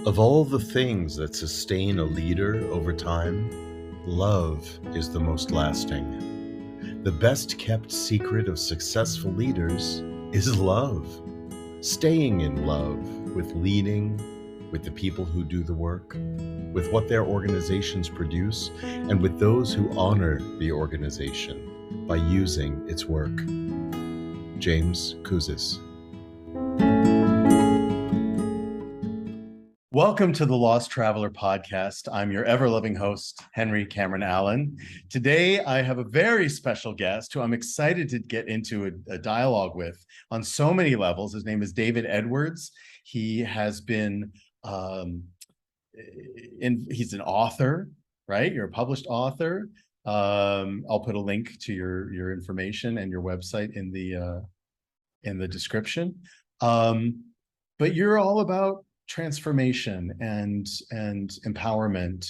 Of all the things that sustain a leader over time, love is the most lasting. The best kept secret of successful leaders is love. Staying in love with leading, with the people who do the work, with what their organizations produce, and with those who honor the organization by using its work. James Kouzes. Welcome to the Lost Traveler podcast. I'm your ever-loving host, Henry Cameron Allen. Today, I have a very special guest who I'm excited to get into a dialogue with on so many levels. His name is David Edwards. He has been, he's an author, right? You're a published author. I'll put a link to your information and your website in the description. But you're all about transformation and empowerment,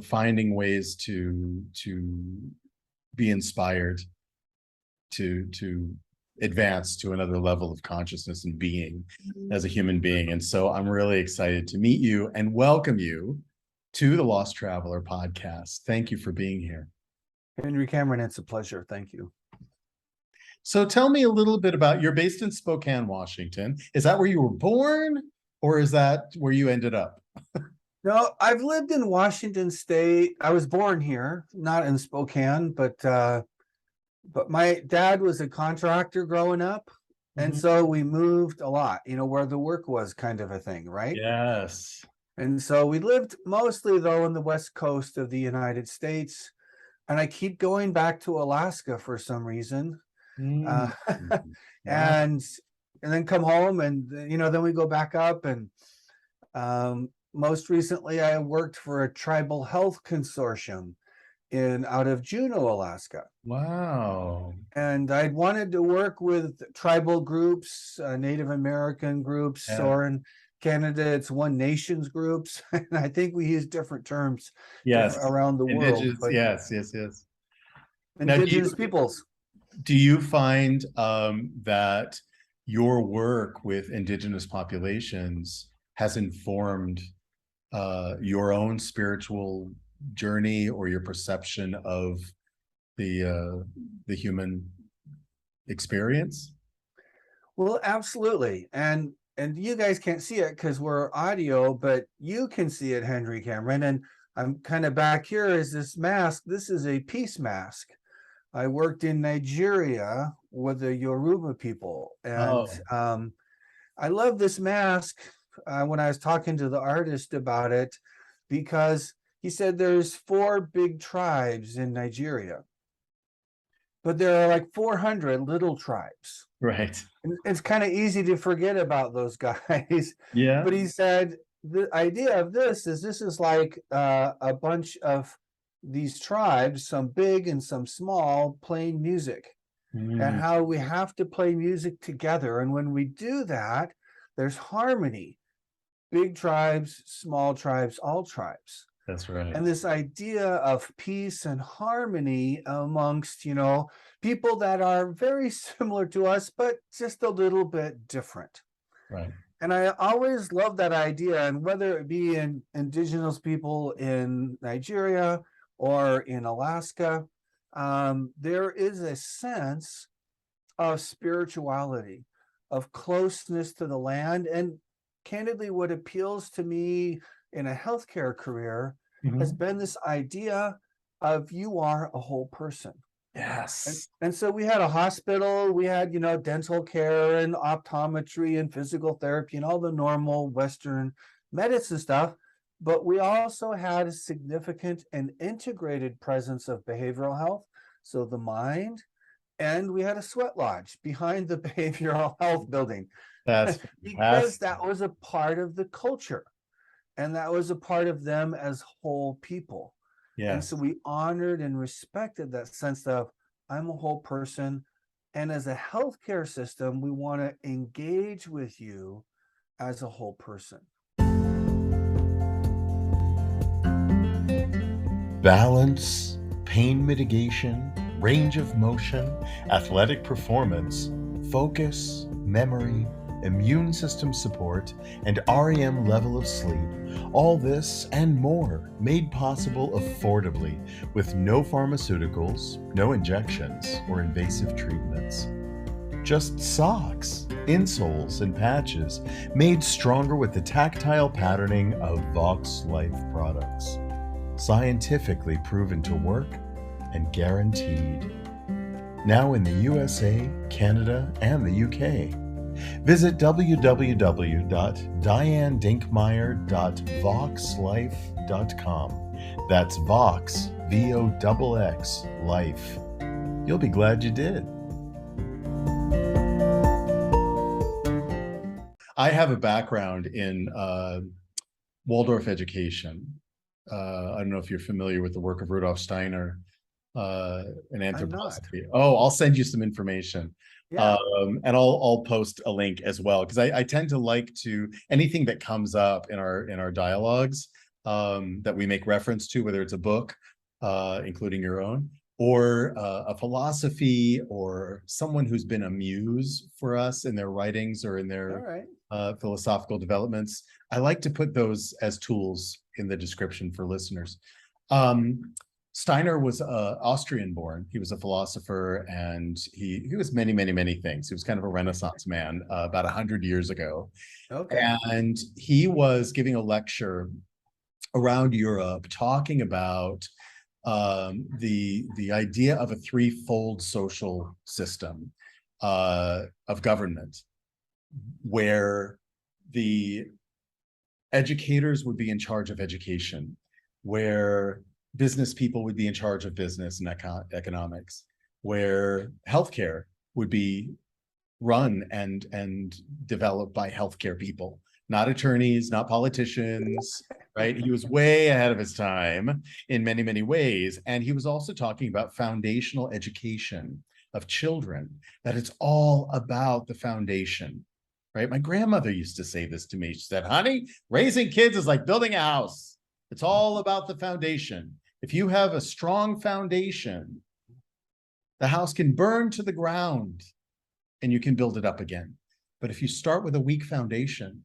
finding ways to be inspired to advance to another level of consciousness and being as a human being. And so I'm really excited to meet you and welcome you to the Lost Traveler podcast. Thank you for being here. Henry Cameron, it's a pleasure. Thank you. So tell me a little bit about, you're based in Spokane, Washington. Is that where you were born, or is that where you ended up? No, I've lived in Washington State. I was born here, not in Spokane, but my dad was a contractor growing up. And so we moved a lot, where the work was, kind of a thing, right? Yes. And so we lived mostly, though, on the West Coast of the United States. And I keep going back to Alaska for some reason. And then come home, and then we go back up, and most recently I worked for a tribal health consortium out of Juneau, Alaska. Wow. And I'd wanted to work with tribal groups, Native American groups, or in Canada it's One Nations groups, and I think we use different terms around the world. But yes. Indigenous peoples. Do you find that your work with Indigenous populations has informed your own spiritual journey or your perception of the human experience? Well, absolutely. And you guys can't see it because we're audio, but you can see it, Henry Cameron. And I'm kind of back here is this mask. This is a peace mask. I worked in Nigeria with the Yoruba people, and I love this mask when I was talking to the artist about it, because he said there's 4 big tribes in Nigeria, but there are like 400 little tribes. Right. And it's kind of easy to forget about those guys. Yeah. But he said the idea of this is like a bunch of these tribes, some big and some small, playing music, and how we have to play music together. And when we do that, there's harmony. Big tribes, small tribes, all tribes. That's right. And this idea of peace and harmony amongst, people that are very similar to us, but just a little bit different. Right. And I always love that idea. And whether it be in Indigenous people in Nigeria or in Alaska, there is a sense of spirituality, of closeness to the land. And candidly, what appeals to me in a healthcare career has been this idea of you are a whole person. Yes. And so we had a hospital, we had, dental care and optometry and physical therapy and all the normal Western medicine stuff. But we also had a significant and integrated presence of behavioral health, so the mind, and we had a sweat lodge behind the behavioral health building. That's because that was a part of the culture, and that was a part of them as whole people. Yeah. And so we honored and respected that sense of I'm a whole person, and as a healthcare system, we want to engage with you as a whole person. Balance, pain mitigation, range of motion, athletic performance, focus, memory, immune system support, and REM level of sleep. All this and more made possible affordably with no pharmaceuticals, no injections, or invasive treatments. Just socks, insoles, and patches made stronger with the tactile patterning of Vox Life products. Scientifically proven to work and guaranteed. Now in the USA, Canada, and the UK. Visit www.dianedinkmeyer.voxlife.com. That's Vox, VOXX, Life. You'll be glad you did. I have a background in Waldorf education. I don't know if you're familiar with the work of Rudolf Steiner in anthroposophy. Oh, I'll send you some information. Yeah. And I'll post a link as well, because I tend to like to, anything that comes up in our dialogues that we make reference to, whether it's a book, including your own, or a philosophy, or someone who's been a muse for us in their writings or in their philosophical developments. I like to put those as tools in the description for listeners. Steiner was Austrian born. He was a philosopher, and he was many, many, many things. He was kind of a Renaissance man about 100 years ago. Okay. And he was giving a lecture around Europe talking about the idea of a threefold social system of government, where the educators would be in charge of education, where business people would be in charge of business and economics, where healthcare would be run and developed by healthcare people, not attorneys, not politicians, right? He was way ahead of his time in many, many ways. And he was also talking about foundational education of children, that it's all about the foundation, right? My grandmother used to say this to me. She said, honey, raising kids is like building a house. It's all about the foundation. If you have a strong foundation, the house can burn to the ground and you can build it up again. But if you start with a weak foundation,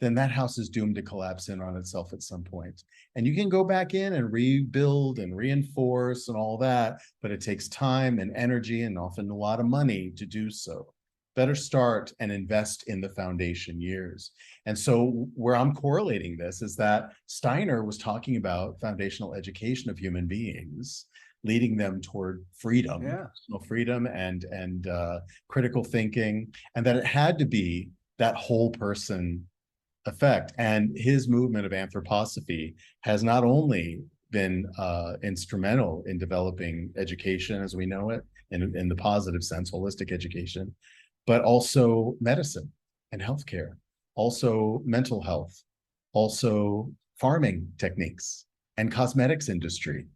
then that house is doomed to collapse in on itself at some point. And you can go back in and rebuild and reinforce and all that, but it takes time and energy and often a lot of money to do so. Better start and invest in the foundation years. And so where I'm correlating this is that Steiner was talking about foundational education of human beings, leading them toward freedom, personal freedom and critical thinking, and that it had to be that whole person effect. And his movement of anthroposophy has not only been instrumental in developing education as we know it, in the positive sense, holistic education, but also medicine and healthcare, also mental health, also farming techniques and cosmetics industry.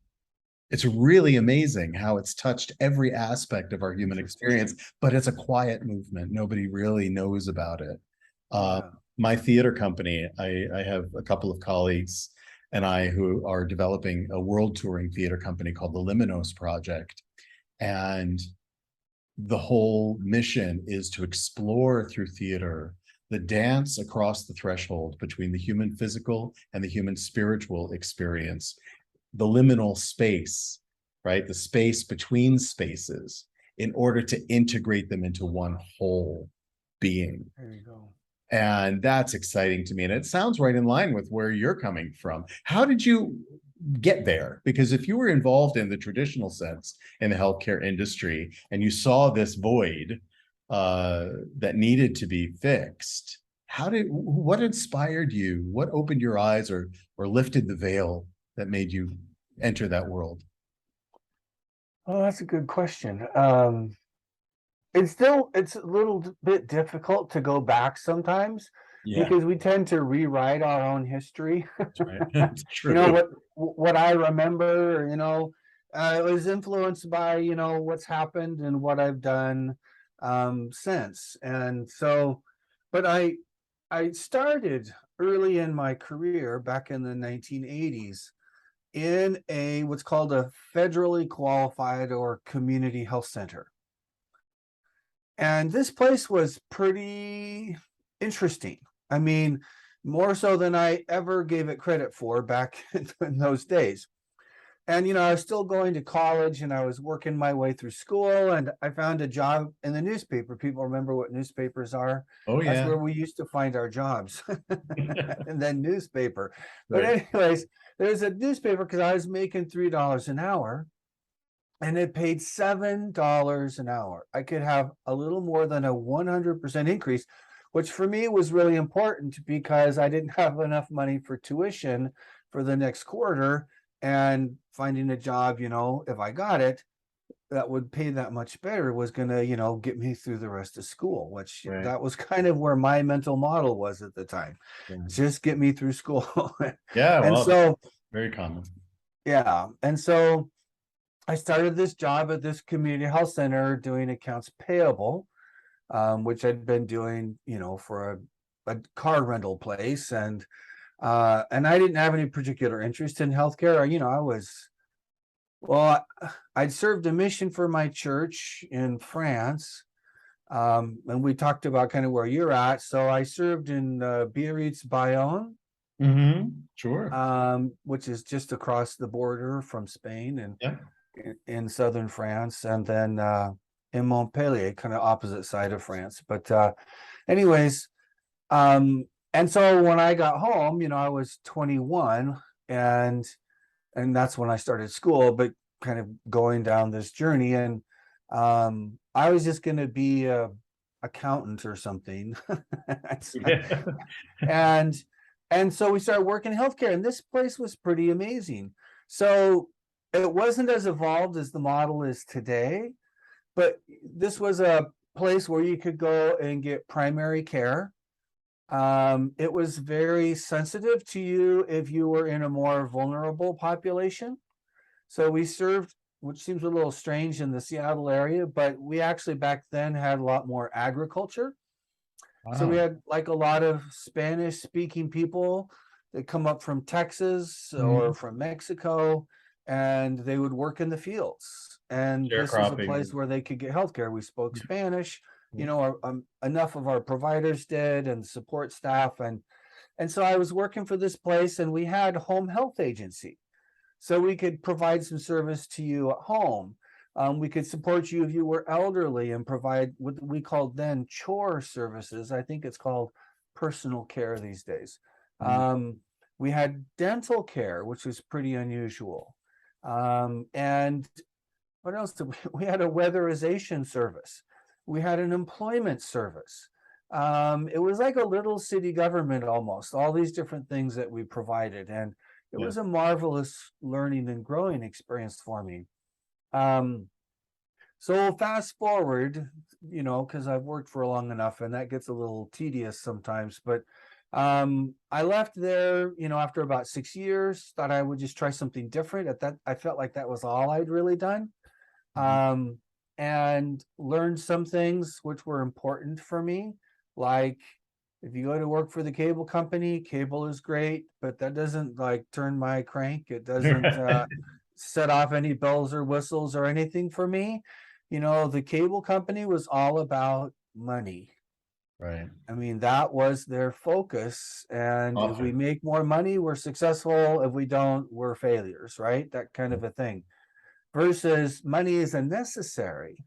It's really amazing how it's touched every aspect of our human experience, but it's a quiet movement. Nobody really knows about it. My theater company, I have a couple of colleagues and I who are developing a world touring theater company called the Luminos Project. And the whole mission is to explore through theater the dance across the threshold between the human physical and the human spiritual experience, the liminal space, right? The space between spaces, in order to integrate them into one whole being. There you go. And that's exciting to me. And it sounds right in line with where you're coming from. How did you get there? Because if you were involved in the traditional sense in the healthcare industry and you saw this void that needed to be fixed, what inspired you? What opened your eyes or lifted the veil that made you enter that world? Oh, that's a good question. It's a little bit difficult to go back sometimes because we tend to rewrite our own history. That's right. That's true. You know, what I remember, it was influenced by, what's happened and what I've done since. And so, but I started early in my career back in the 1980s in what's called a federally qualified or community health center. And this place was pretty interesting. I mean, more so than I ever gave it credit for back in those days. And, I was still going to college and I was working my way through school, and I found a job in the newspaper. People remember what newspapers are. Oh, That's yeah. where we used to find our jobs. And then newspaper. But Right. anyways, there's a newspaper because I was making $3 an hour and it paid $7 an hour. I could have a little more than a 100% increase, which for me was really important because I didn't have enough money for tuition for the next quarter, and finding a job, if I got it, that would pay that much better was going to, get me through the rest of school, which Right. that was kind of where my mental model was at the time. Yeah. Just get me through school. Yeah, And well, so, very common. yeah. And so I started this job at this community health center doing accounts payable, which I'd been doing, for a car rental place. And I didn't have any particular interest in healthcare. I'd served a mission for my church in France. And we talked about kind of where you're at. So I served in Biarritz, Bayonne, Sure. which is just across the border from Spain and Yeah. in southern France, and then in Montpellier, kind of opposite side of France. But anyways, and so when I got home, I was 21, and that's when I started school, but kind of going down this journey. And I was just going to be a accountant or something. Yeah. And so we started working in healthcare, and this place was pretty amazing. So it wasn't as evolved as the model is today, but this was a place where you could go and get primary care. It was very sensitive to you if you were in a more vulnerable population. So we served, which seems a little strange in the Seattle area, but we actually back then had a lot more agriculture. So we Wow. had like a lot of Spanish speaking people that come up from Texas or from Mexico, and they would work in the fields. And this was a Sharecropping. place where they could get healthcare. We spoke Spanish, enough of our providers did, and support staff. And so I was working for this place, and we had home health agency. So we could provide some service to you at home. We could support you if you were elderly and provide what we called then chore services. I think it's called personal care these days. We had dental care, which was pretty unusual. And what else did we? We had a weatherization service. We had an employment service. It was like a little city government almost, all these different things that we provided. And it was a marvelous learning and growing experience for me. So fast forward, because I've worked for long enough, and that gets a little tedious sometimes, but I left there, after about 6 years, thought I would just try something different. At that, I felt like that was all I'd really done. And learned some things which were important for me, like if you go to work for the cable company, cable is great, but that doesn't like turn my crank. It doesn't set off any bells or whistles or anything for me. The cable company was all about money. Right. I mean, that was their focus. And if we Often. make more money, we're successful. If we don't, we're failures, right? That kind of a thing. Versus money is a necessary,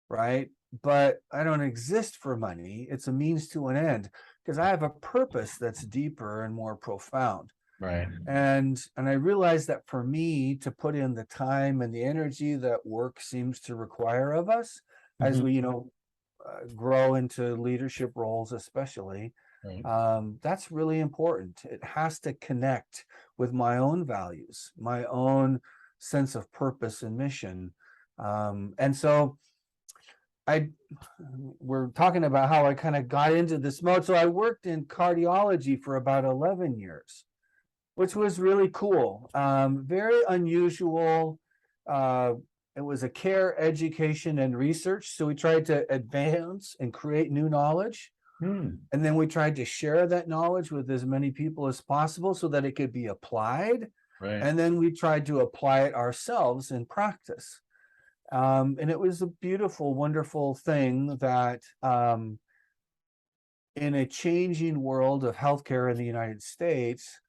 right? But I don't exist for money. It's a means to an end because I have a purpose that's deeper and more profound. Right. And I realized that for me to put in the time and the energy that work seems to require of us as we, grow into leadership roles, especially, Right. that's really important. It has to connect with my own values, my own sense of purpose and mission. And so we're talking about how I kind of got into this mode. So I worked in cardiology for about 11 years, which was really cool. Very unusual. It was a care, education, and research. So we tried to advance and create new knowledge. And then we tried to share that knowledge with as many people as possible so that it could be applied. Right. And then we tried to apply it ourselves in practice. And it was a beautiful, wonderful thing that in a changing world of healthcare in the United States,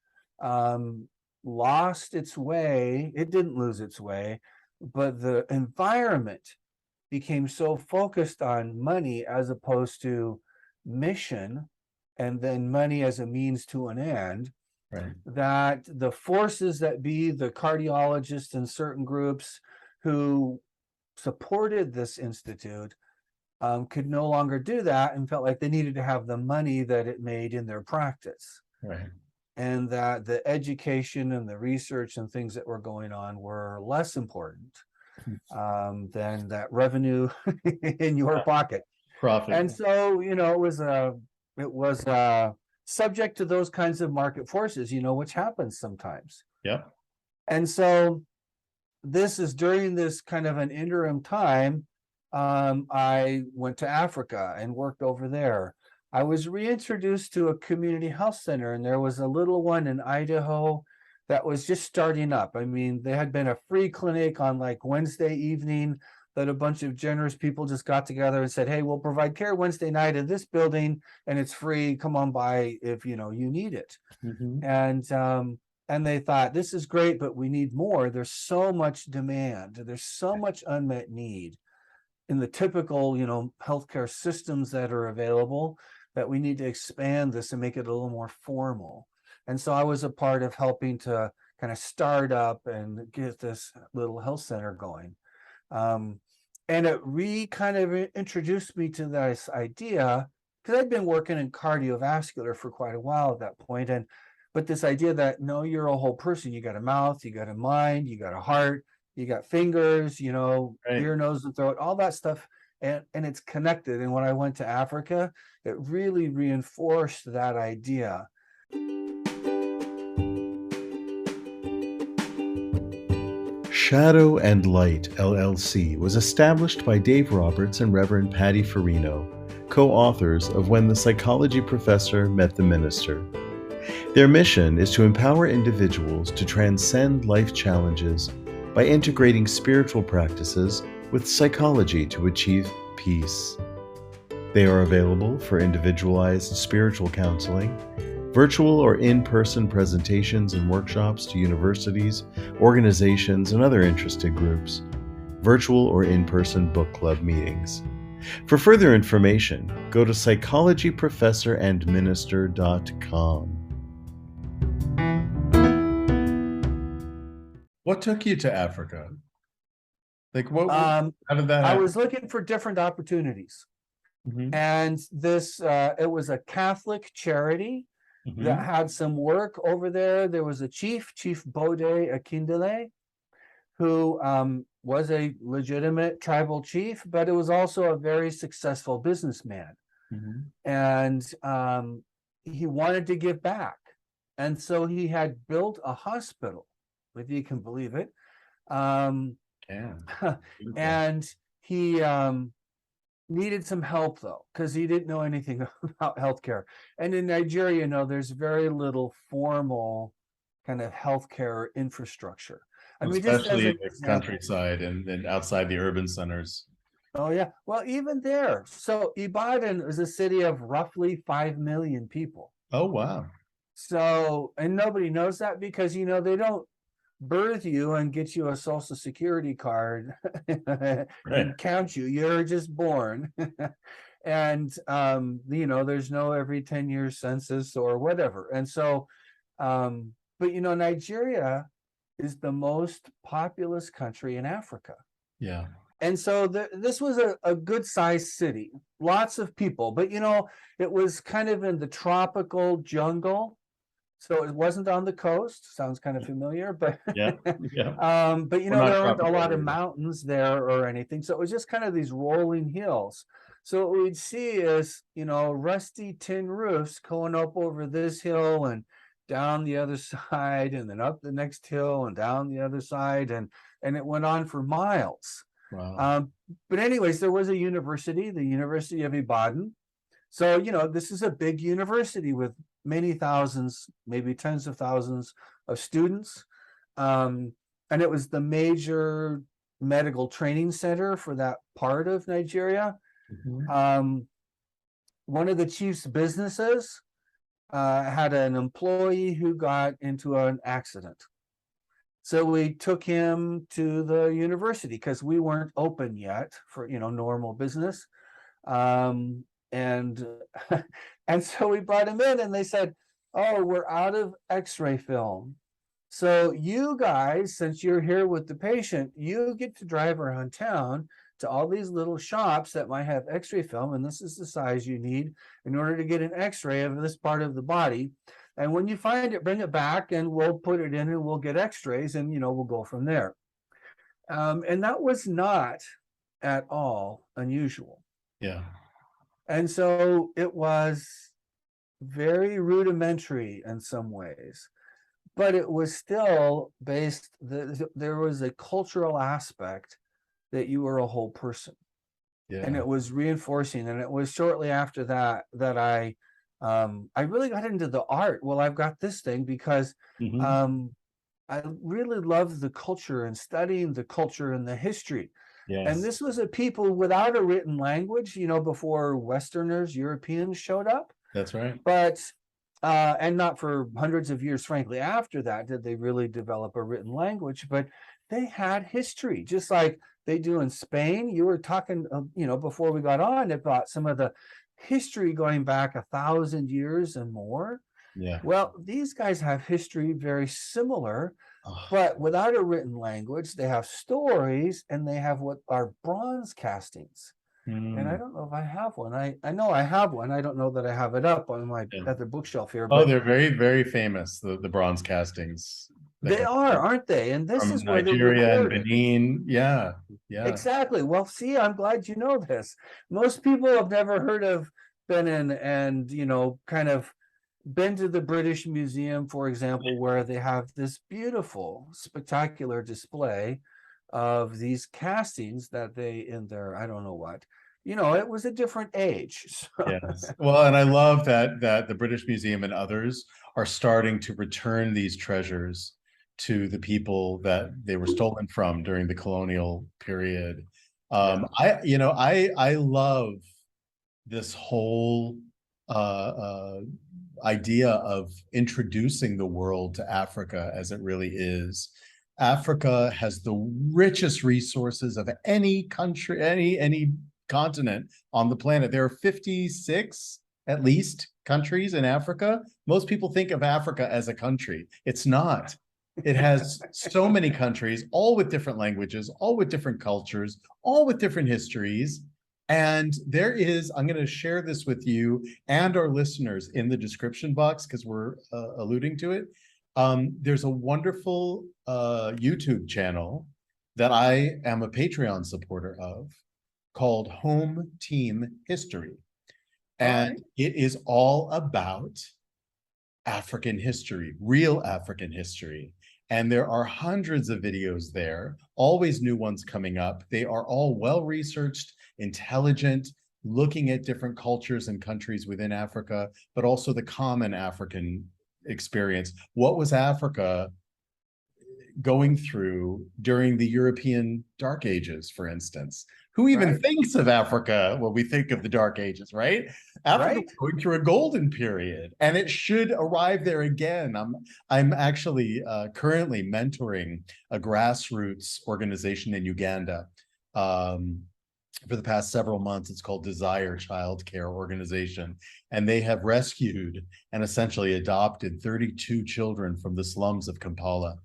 lost its way. It didn't lose its way, but the environment became so focused on money as opposed to mission, and then money as a means to an end, Right. that the forces that be, the cardiologists in certain groups who supported this institute, could no longer do that and felt like they needed to have the money that it made in their practice. Right. And that the education and the research and things that were going on were less important than that revenue in your pocket. Profit. And so, it was subject to those kinds of market forces, which happens sometimes. Yep. And so this is during this kind of an interim time. I went to Africa and worked over there. I was reintroduced to a community health center, and there was a little one in Idaho that was just starting up. I mean, there had been a free clinic on like Wednesday evening that a bunch of generous people just got together and said, hey, we'll provide care Wednesday night in this building, and it's free. Come on by if you need it. Mm-hmm. And they thought, this is great, but we need more. There's so much demand. There's so much unmet need in the typical, healthcare systems that are available, that we need to expand this and make it a little more formal. And so I was a part of helping to kind of start up and get this little health center going. And it kind of introduced me to this idea, because I'd been working in cardiovascular for quite a while at that point. But this idea that, no, you're a whole person. You got a mouth, you got a mind, you got a heart, you got fingers, Right. ear, nose, and throat, all that stuff. And it's connected. And when I went to Africa, it really reinforced that idea. Shadow and Light LLC was established by Dave Roberts and Reverend Patty Farino, co-authors of When the Psychology Professor Met the Minister. Their mission is to empower individuals to transcend life challenges by integrating spiritual practices with psychology to achieve peace. They are available for individualized spiritual counseling, virtual or in-person presentations and workshops to universities, organizations, and other interested groups, virtual or in-person book club meetings. For further information, go to psychologyprofessorandminister.com. What took you to Africa? Like what? How did that I happen? was looking for different opportunities. Mhm. And this, it was a Catholic charity that Mhm. had some work over there. There was a Chief Bode Akindele, who was a legitimate tribal chief, but it was also a very successful businessman. Mhm. And he wanted to give back. And so he had built a hospital, if you can believe it. Yeah. And he needed some help, though, because he didn't know anything about healthcare. And in Nigeria, there's very little formal kind of healthcare infrastructure. I mean, just as Especially an in the example. countryside and outside the urban centers. Oh, yeah. Well, even there. So Ibadan is a city of roughly 5 million people. Oh, wow. So, and nobody knows that because, they don't birth you and get you a social security card Right. and count you. You're just born. And, there's no every 10 years census or whatever. And so, but, Nigeria is the most populous country in Africa. Yeah. And so this was a good sized city, lots of people, but it was kind of in the tropical jungle. So it wasn't on the coast. Sounds kind of familiar, but Yeah. Yeah. but We're not there aren't a tropical lot of either. mountains there or anything. So it was just kind of these rolling hills. So what we'd see is, rusty tin roofs going up over this hill and down the other side, and then up the next hill and down the other side, and it went on for miles. Wow. But anyways, there was a university, the University of Ibadan. So, this is a big university with many thousands, maybe tens of thousands of students. And it was the major medical training center for that part of Nigeria. Mhm. One of the chief's businesses had an employee who got into an accident. So we took him to the university because we weren't open yet for, normal business. And and so we brought him in and they said, "Oh, we're out of x-ray film. So you guys, since you're here with the patient, you get to drive around town to all these little shops that might have x-ray film, and this is the size you need in order to get an x-ray of this part of the body. And when you find it, bring it back and we'll put it in and we'll get x-rays and we'll go from there." And that was not at all unusual. Yeah. And so it was very rudimentary in some ways, but it was still based, there was a cultural aspect that you were a whole person. And Yeah. it was reinforcing. And it was shortly after that that I really got into the art. Well, I've got this thing because Mhm. I really love the culture and studying the culture and the history. And Yes. this was a people without a written language, before Westerners, Europeans showed up. That's right. But and not for hundreds of years, frankly, after that did they really develop a written language, but they had history, just like they do in Spain. You were talking, before we got on about some of the history going back 1,000 years and more. Yeah. Well, these guys have history very similar, Oh, but without a written language. They have stories and they have what are bronze castings. And I mm, don't know if I have one. I know I have one. I don't know that I have it up on my yeah. at the bookshelf here, Oh, but they're very, very famous, the bronze castings that they come are, aren't they? And this from is where they're Nigeria and recorded. Benin. Yeah. Yeah. Exactly. Well, see, I'm glad you know this. Most people have never heard of Benin and, kind of been to the British Museum, for example, where they have this beautiful, spectacular display of these castings that they in their, I don't know what, it was a different age. So, Yes. Well, and I love that the British Museum and others are starting to return these treasures to the people that they were stolen from during the colonial period. yeah, I love this whole idea of introducing the world to Africa as it really is. Africa has the richest resources of any country, any continent on the planet. There are 56 at least countries in Africa. Most people think of Africa as a country. It's not. It has so many countries, all with different languages, all with different cultures, all with different histories. And there is, I'm going to share this with you and our listeners in the description box because we're alluding to it. There's a wonderful YouTube channel that I am a Patreon supporter of called Home Team History. And right. it is all about African history, real African history. And there are hundreds of videos there, always new ones coming up. They are all well-researched, intelligent, looking at different cultures and countries within Africa, but also the common African experience. What was Africa going through during the European Dark Ages, for instance? Who even Right. thinks of Africa when we think of the Dark Ages, right? Africa Right. was going through a golden period, and it should arrive there again. I'm actually currently mentoring a grassroots organization in Uganda. For the past several months, it's called Desire Child Care Organization, and they have rescued and essentially adopted 32 children from the slums of Kampala,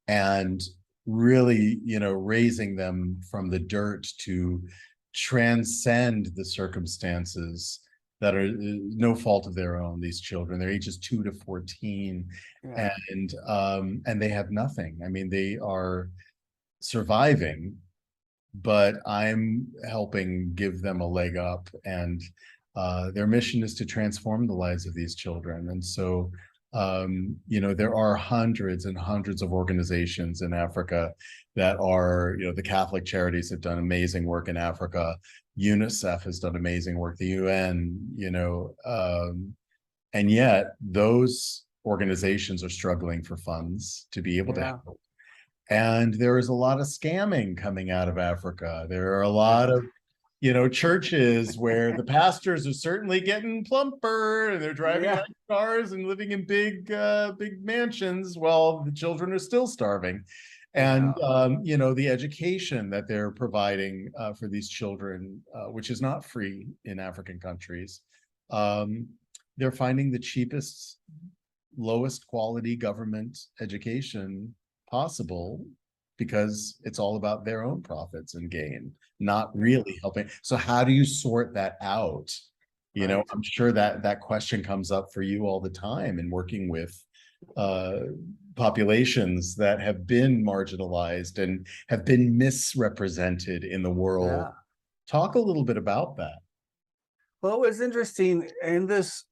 and really, raising them from the dirt to transcend the circumstances that are no fault of their own. These children, their ages 2 to 14, Yeah. and they have nothing. I mean, they are surviving, but I'm helping give them a leg up, and their mission is to transform the lives of these children. And so there are hundreds and hundreds of organizations in Africa that are, the Catholic Charities have done amazing work in Africa. UNICEF has done amazing work, the UN, and yet those organizations are struggling for funds to be able to Yeah. help. And there is a lot of scamming coming out of Africa. There are a lot of, you know, churches where the pastors are certainly getting plumper and they're driving Yeah. nice cars and living in big mansions while the children are still starving. And you know, the education that they're providing for these children, which is not free in African countries, they're finding the cheapest, lowest quality government education possible because it's all about their own profits and gain, not really helping. So how do you sort that out? You know, Right. I'm sure that that question comes up for you all the time in working with populations that have been marginalized and have been misrepresented in the world. Yeah. Talk a little bit about that. Well, it was interesting in this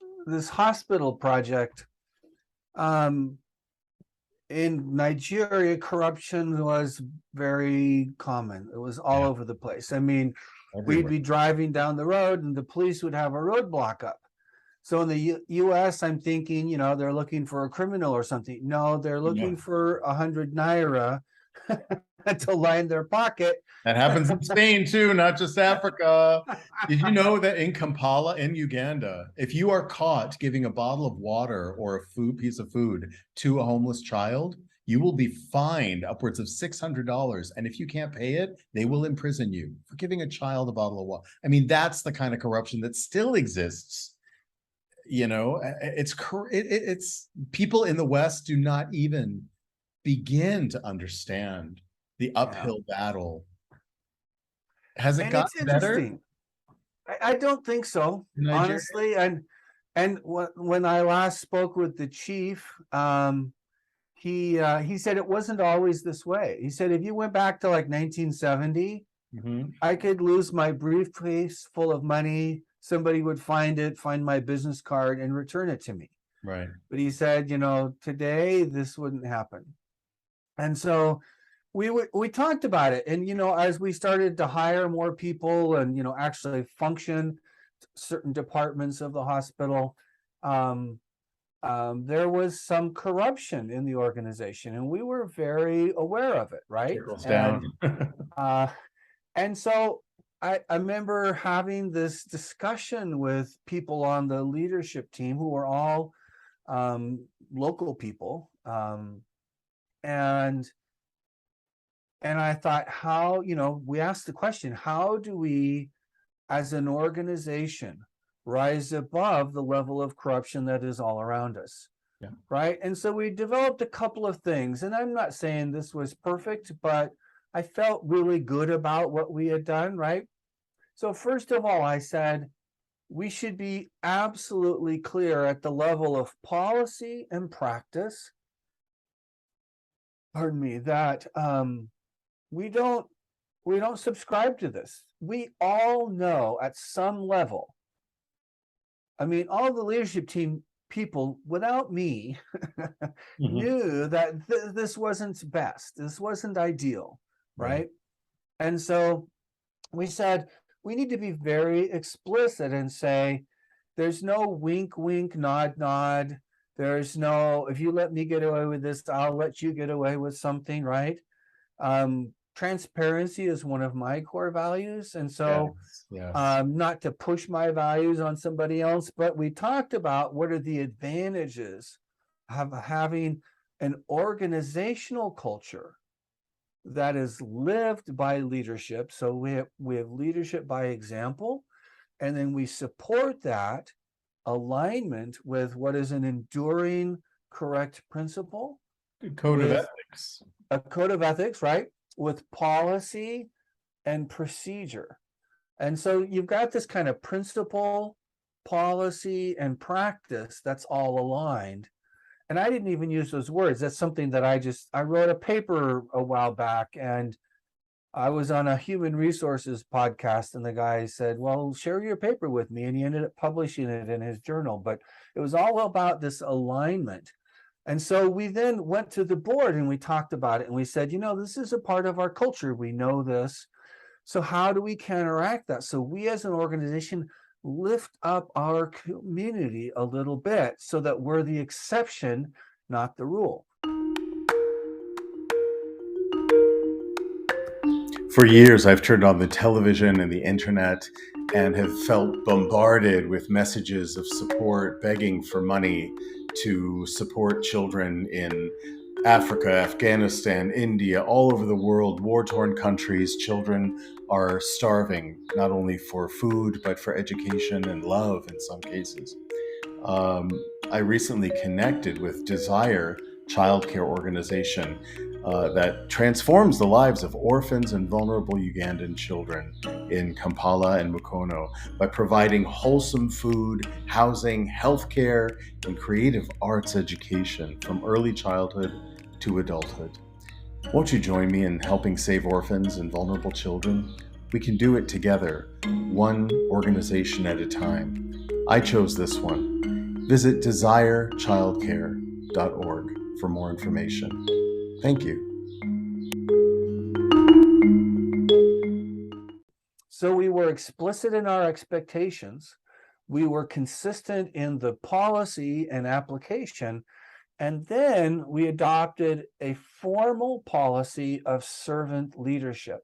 hospital project. In Nigeria, corruption was very common. It was all Yeah. over the place. I mean, we'd Everywhere. be driving down the road and the police would have a roadblock up. So in the US, I'm thinking, you know, they're looking for a criminal or something. No, they're looking for 100 naira to line their pocket. That happens in Spain too, not just Africa. Did you know that in Kampala, in Uganda, if you are caught giving a bottle of water or a piece of food to a homeless child, you will be fined upwards of $600. And if you can't pay it, they will imprison you for giving a child a bottle of water. I mean, that's the kind of corruption that still exists. You know, it's people in the West do not even begin to understand the uphill battle. Has it And gotten it's better? interesting. I don't think so, In Nigeria? honestly. And when I last spoke with the chief, he said it wasn't always this way. He said if you went back to like 1970, I could lose my briefcase full of money. Somebody would find it, find my business card, and return it to me. Right. But he said, you know, today this wouldn't happen. And so we talked about it. And you know, as we started to hire more people and you know actually function certain departments of the hospital, there was some corruption in the organization, and we were very aware of it, right? Trickles down. And so I remember having this discussion with people on the leadership team who were all local people, and I thought, how, you know, we asked the question, how do we, as an organization, rise above the level of corruption that is all around us? Yeah. Right. And so we developed a couple of things, and I'm not saying this was perfect, but I felt really good about what we had done. Right. So first of all, I said, we should be absolutely clear at the level of policy and practice, pardon me, that we don't subscribe to this. We all know at some level. I mean, all the leadership team people, without me, knew that this wasn't best. This wasn't ideal, right? And so we said, we need to be very explicit and say, there's no wink, wink, nod, nod. There's no, if you let me get away with this, I'll let you get away with something, right? Transparency is one of my core values. And so not to push my values on somebody else, but we talked about what are the advantages of having an organizational culture that is lived by leadership. So we have leadership by example, and then we support that alignment with what is an enduring correct principle. Code of ethics. A code of ethics, right? With policy and procedure. And so you've got this kind of principle, policy, and practice that's all aligned. And I didn't even use those words. That's something that I wrote a paper a while back, and I was on a human resources podcast, and the guy said, well, share your paper with me. And he ended up publishing it in his journal. But it was all about this alignment. And so we then went to the board and we talked about it, and we said, you know, this is a part of our culture. We know this. So how do we counteract that? So we as an organization lift up our community a little bit so that we're the exception, not the rule. For years, I've turned on the television and the internet and have felt bombarded with messages of support, begging for money to support children in Africa, Afghanistan, India, all over the world, war-torn countries. Children are starving, not only for food, but for education and love in some cases. I recently connected with Desire childcare organization that transforms the lives of orphans and vulnerable Ugandan children in Kampala and Mukono by providing wholesome food, housing, healthcare, and creative arts education from early childhood to adulthood. Won't you join me in helping save orphans and vulnerable children? We can do it together, one organization at a time. I chose this one. Visit desirechildcare.org for more information. Thank you. So we were explicit in our expectations. We were consistent in the policy and application. And then we adopted a formal policy of servant leadership.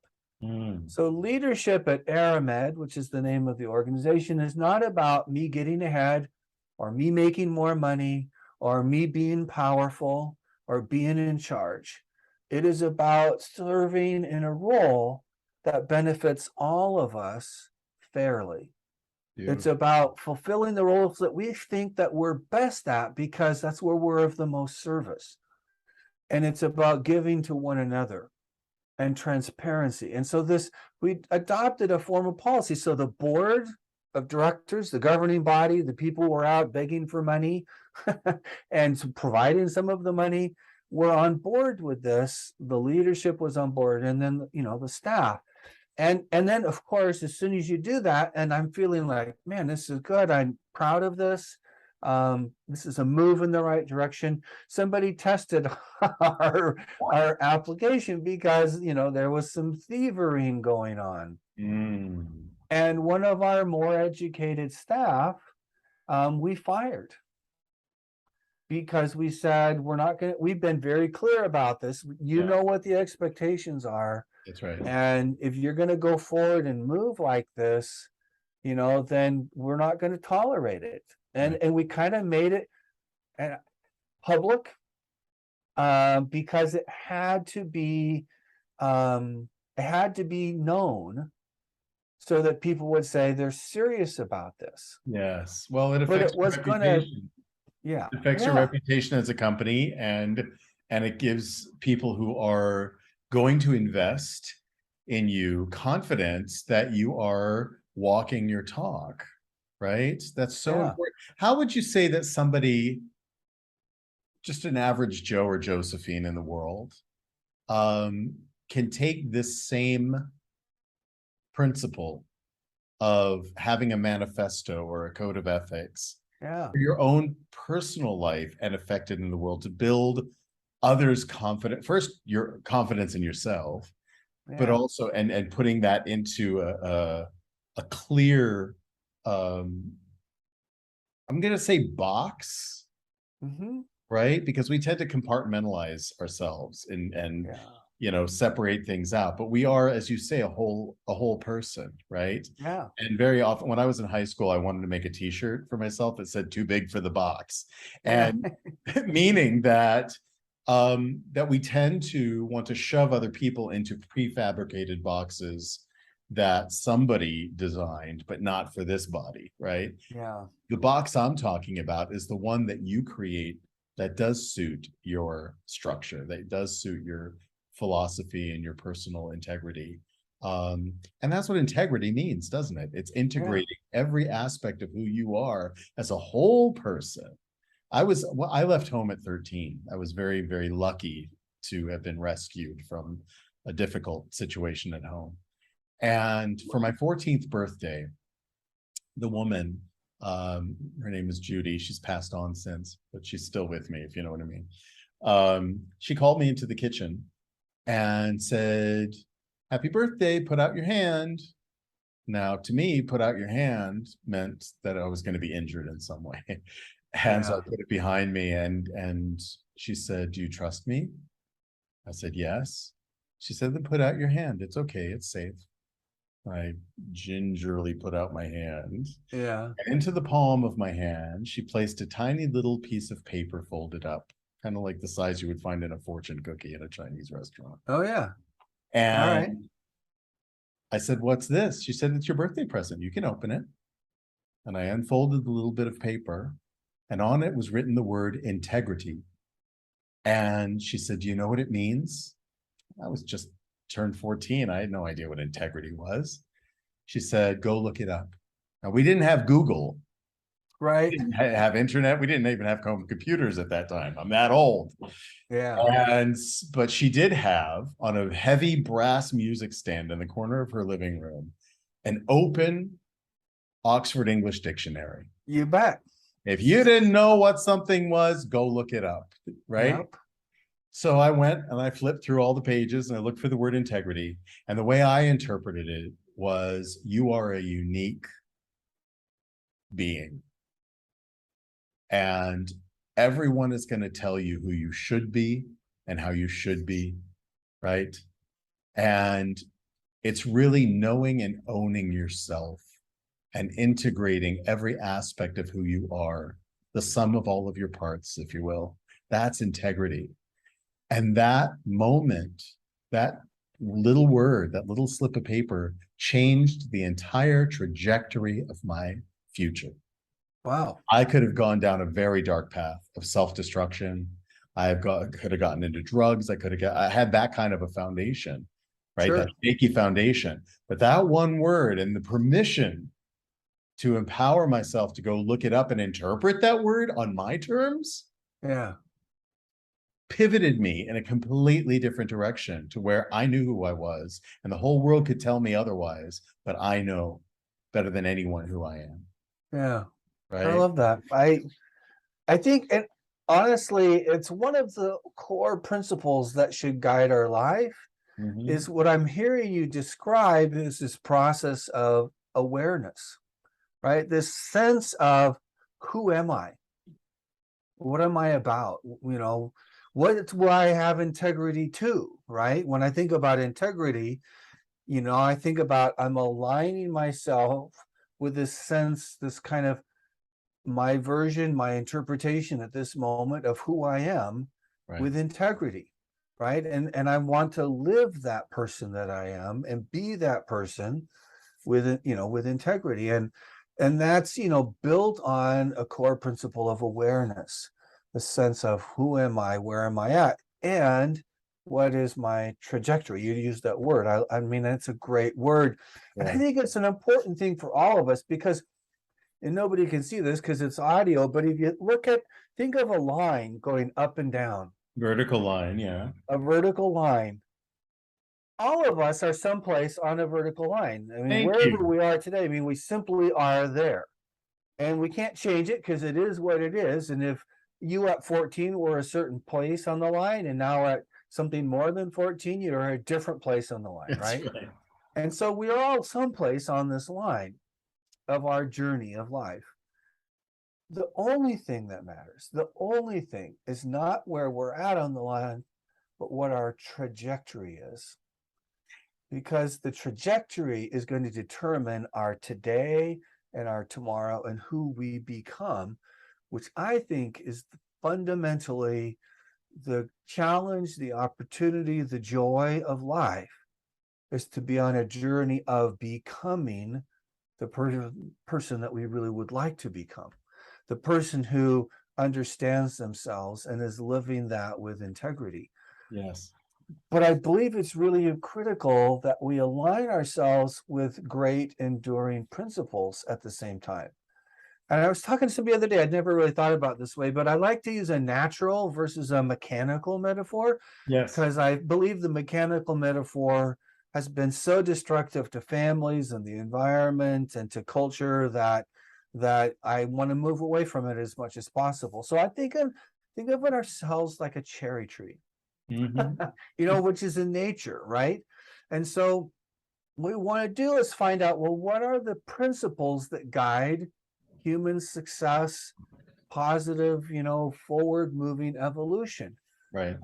So leadership at Aramed, which is the name of the organization, is not about me getting ahead or me making more money or me being powerful or being in charge. It is about serving in a role that benefits all of us fairly. It's about fulfilling the roles that we think that we're best at because that's where we're of the most service. And it's about giving to one another and transparency. And so we adopted a formal policy. So the board of directors, the governing body, the people who were out begging for money and providing some of the money were on board with this. The leadership was on board, and then, the staff. And then, of course, as soon as you do that, and I'm feeling like, man, this is good. I'm proud of this. This is a move in the right direction. Somebody tested our application because, there was some thieving going on. And one of our more educated staff, we fired. Because we said, we've been very clear about this. You know what the expectations are. That's right. And if you're going to go forward and move like this, then we're not going to tolerate it. And we kind of made it public because it had to be known so that people would say they're serious about this. Yes. Well, it affects your reputation. It affects your reputation as a company, and it gives people who are going to invest in you confidence that you are walking your talk, right? That's so important. How would you say that somebody, just an average Joe or Josephine in the world, can take this same principle of having a manifesto or a code of ethics for your own personal life and affect it in the world to build others' confidence, first your confidence in yourself, but also and putting that into a clear I'm gonna say box, right? Because we tend to compartmentalize ourselves and separate things out, but we are, as you say, a whole person, right? And very often when I was in high school, I wanted to make a t-shirt for myself that said "too big for the box," and meaning that that we tend to want to shove other people into prefabricated boxes that somebody designed, but not for this body, right? The box I'm talking about is the one that you create that does suit your structure, that does suit your philosophy and your personal integrity. And that's what integrity means, doesn't it? It's integrating every aspect of who you are as a whole person. I left home at 13. I was very, very lucky to have been rescued from a difficult situation at home. And for my 14th birthday, the woman, her name is Judy. She's passed on since, but she's still with me, if you know what I mean. She called me into the kitchen and said, "Happy birthday, put out your hand." Now, to me, put out your hand meant that I was going to be injured in some way. And so I put it behind me, and she said, "Do you trust me?" I said, "Yes." She said, then put out your hand. It's okay. It's safe. I gingerly put out my hand. Yeah. And into the palm of my hand, she placed a tiny little piece of paper folded up, kind of like the size you would find in a fortune cookie at a Chinese restaurant. Oh, yeah. And All right. I said, what's this? She said, it's your birthday present. You can open it. And I unfolded the little bit of paper, and on it was written the word integrity. And she said, do you know what it means? I was just turned 14. I had no idea what integrity was. She said, go look it up. Now, we didn't have Google. Right. We didn't have internet. We didn't even have computers at that time. I'm that old. Yeah. But she did have, on a heavy brass music stand in the corner of her living room, an open Oxford English Dictionary. You bet. If you didn't know what something was, go look it up, right? Yep. So I went and I flipped through all the pages and I looked for the word integrity. And the way I interpreted it was, you are a unique being. And everyone is going to tell you who you should be and how you should be, right? And it's really knowing and owning yourself and integrating every aspect of who you are, the sum of all of your parts, if you will. That's integrity. And that moment, that little word, that little slip of paper changed the entire trajectory of my future. Wow. I could have gone down a very dark path of self-destruction. Could have gotten into drugs. I had that kind of a foundation, right? Sure. That shaky foundation. But that one word and the permission to empower myself to go look it up and interpret that word on my terms, Yeah. pivoted me in a completely different direction to where I knew who I was, and the whole world could tell me otherwise, but I know better than anyone who I am. Yeah. Right. I love that. I think, and honestly, it's one of the core principles that should guide our life. Mhm. Is what I'm hearing you describe is this process of awareness, right? This sense of, who am I? What am I about? You know, what do I have integrity to, right? When I think about integrity, you know, I think about, I'm aligning myself with this sense, this kind of my version, my interpretation at this moment of who I am, Right. with integrity, right? And I want to live that person that I am and be that person with, you know, with integrity. And that's, you know, built on a core principle of awareness, the sense of, who am I, where am I at, and what is my trajectory? You use that word. I mean, it's a great word. And I Yeah. think it's an important thing for all of us, because, and nobody can see this because it's audio, but if you think of a line going up and down, Vertical line, yeah. a vertical line. All of us are someplace on a vertical line. I mean, Thank wherever you. we are today, I mean, we simply are there. And we can't change it because it is what it is. And if you at 14 were a certain place on the line, and now at something more than 14, you're a different place on the line, That's right? right. And so we are all someplace on this line of our journey of life. The only thing that matters, the only thing, is not where we're at on the line, but what our trajectory is. Because the trajectory is going to determine our today and our tomorrow and who we become, which I think is fundamentally the challenge, the opportunity, the joy of life, is to be on a journey of becoming the person that we really would like to become, the person who understands themselves and is living that with integrity. Yes. But I believe it's really critical that we align ourselves with great enduring principles at the same time. And I was talking to somebody the other day, I'd never really thought about it this way, but I like to use a natural versus a mechanical metaphor, Yes. because I believe the mechanical metaphor has been so destructive to families and the environment and to culture that I want to move away from it as much as possible. So I think of it ourselves like a cherry tree. Mhm. You know, which is in nature, right? And so what we want to do is find out, well, what are the principles that guide human success, positive, you know, forward moving evolution? Right.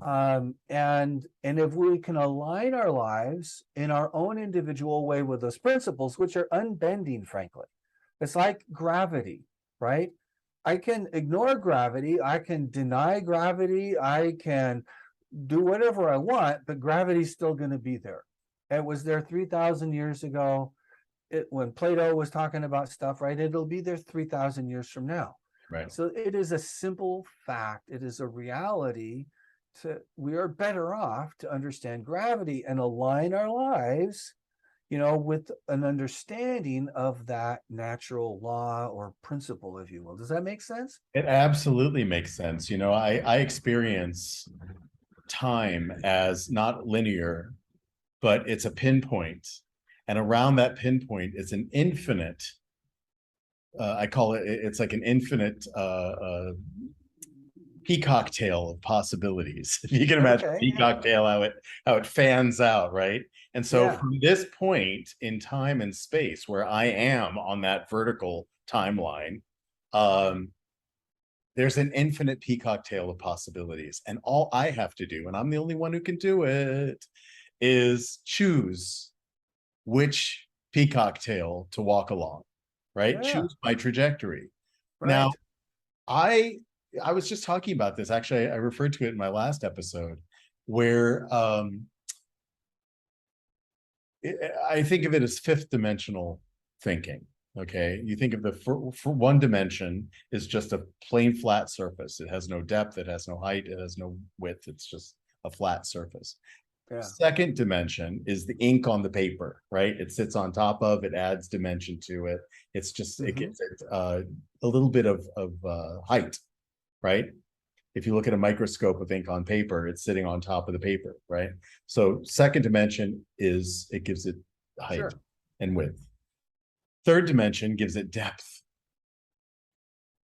And if we can align our lives in our own individual way with those principles, which are unbending, frankly, it's like gravity, right? I can ignore gravity, I can deny gravity, I can do whatever I want, but gravity's still going to be there. It was there 3,000 years ago. When Plato was talking about stuff, right? It'll be there 3,000 years from now. Right. So it is a simple fact. It is a reality. We are better off to understand gravity and align our lives, with an understanding of that natural law or principle, if you will. Does that make sense? It absolutely makes sense. I experience time as not linear, but it's a pinpoint. And around that pinpoint is an infinite, I call it's like an infinite peacock tail of possibilities. If you can imagine peacock tail, how it fans out, right? And so from this point in time and space where I am on that vertical timeline, there's an infinite peacock tail of possibilities. And all I have to do, and I'm the only one who can do it, is choose which peacock tail to walk along, right? Choose my trajectory. Right. Now, I was just talking about this. Actually, I referred to it in my last episode, where I think of it as fifth dimensional thinking. Okay, you think of for one dimension is just a plain flat surface. It has no depth, it has no height, it has no width. It's just a flat surface. Yeah. Second dimension is the ink on the paper, right? It sits on top of, it adds dimension to it. It's just, it gives it a little bit of height, right? If you look at a microscope of ink on paper, it's sitting on top of the paper, right? So second dimension is, it gives it height and width. Third dimension gives it depth,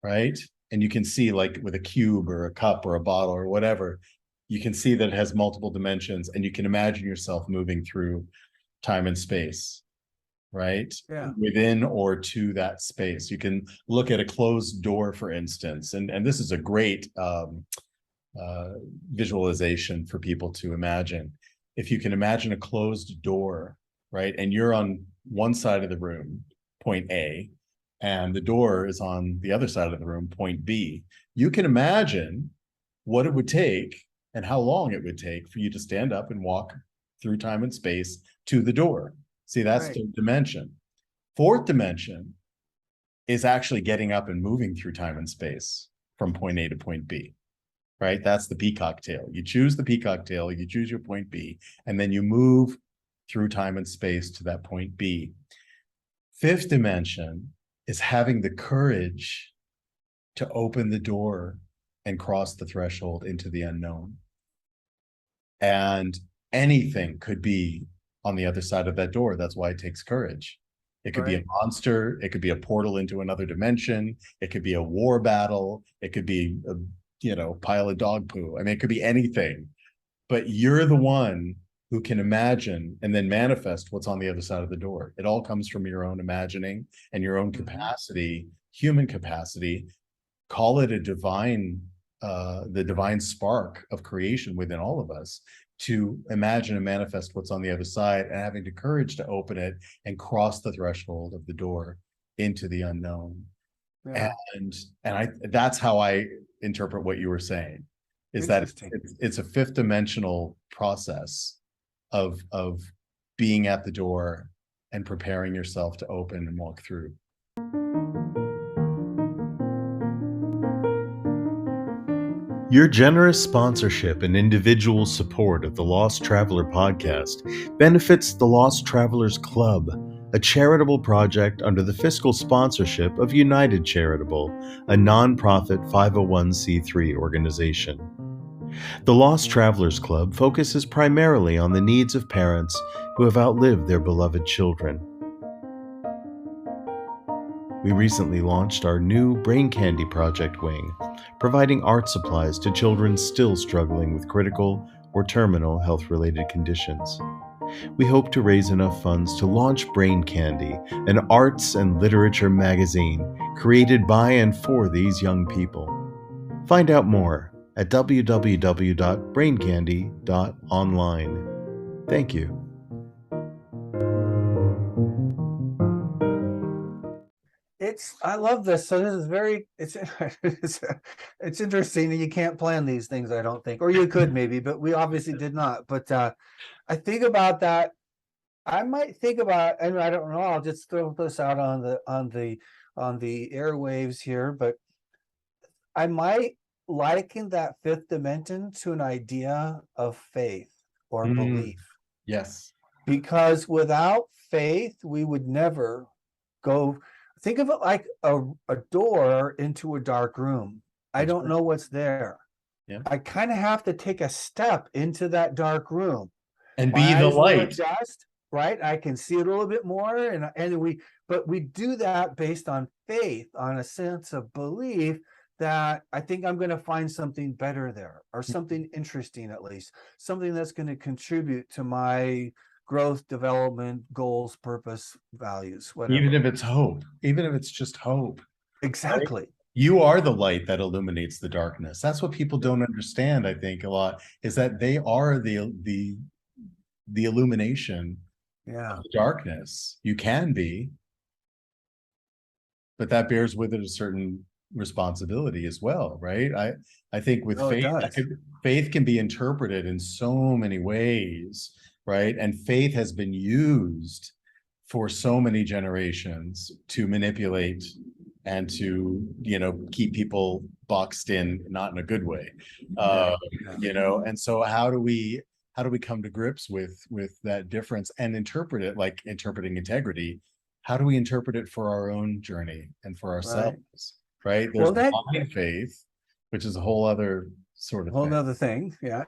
right? And you can see, like with a cube or a cup or a bottle or whatever, you can see that it has multiple dimensions, and you can imagine yourself moving through time and space, right? Yeah. Within or to that space. You can look at a closed door, for instance, and this is a great visualization for people to imagine. If you can imagine a closed door, right? And you're on one side of the room, point A, and the door is on the other side of the room, point B. You can imagine what it would take and how long it would take for you to stand up and walk through time and space to the door. See, that's third dimension. Fourth dimension is actually getting up and moving through time and space from point A to point B, right? That's the peacock tail. You choose the peacock tail, you choose your point B, and then you move through time and space to that point B. Fifth dimension is having the courage to open the door and cross the threshold into the unknown. And anything could be on the other side of that door. That's why it takes courage. It could be a monster. It could be a portal into another dimension. It could be a war battle. It could be a pile of dog poo. I mean, it could be anything. But you're the one who can imagine and then manifest what's on the other side of the door. It all comes from your own imagining and your own capacity, human capacity. Call it a divine, the divine spark of creation within all of us, to imagine and manifest what's on the other side, and having the courage to open it and cross the threshold of the door into the unknown. Yeah. And that's how I interpret what you were saying, is that it's a fifth dimensional process of being at the door and preparing yourself to open and walk through. Your generous sponsorship and individual support of the Lost Traveler podcast benefits the Lost Travelers Club, a charitable project under the fiscal sponsorship of United Charitable, a nonprofit 501c3 organization. The Lost Travelers Club focuses primarily on the needs of parents who have outlived their beloved children. We recently launched our new Brain Candy Project wing, providing art supplies to children still struggling with critical or terminal health-related conditions. We hope to raise enough funds to launch Brain Candy, an arts and literature magazine created by and for these young people. Find out more at www.braincandy.online. Thank you. I love this. So this is very, it's interesting that you can't plan these things, I don't think, or you could maybe, but we obviously did not. But I think about that. I might think about, and I don't know, I'll just throw this out on the airwaves here, but I might liken that fifth dimension to an idea of faith or belief. Yes. Because without faith, we would never go. Think of it like a door into a dark room. I That's don't right. know what's there. Yeah. I kind of have to take a step into that dark room. And My be the eyes will light. adjust, right? I can see it a little bit more, but we do that based on faith, on a sense of belief that I think I'm going to find something better there, or something interesting, at least something that's going to contribute to my growth, development, goals, purpose, values, whatever. Even if it's hope, even if it's just hope. Exactly. Right? You are the light that illuminates the darkness. That's what people don't understand, I think, a lot, is that they are the illumination of the darkness. You can be, but that bears with it a certain responsibility as well, right? I think with faith, faith can be interpreted in so many ways, right? And faith has been used for so many generations to manipulate and to, keep people boxed in, not in a good way. And so how do we come to grips with that difference and interpret it, like interpreting integrity? How do we interpret it for our own journey and for ourselves? Right? There's blind faith, which is a whole other sort of whole other thing. Yeah.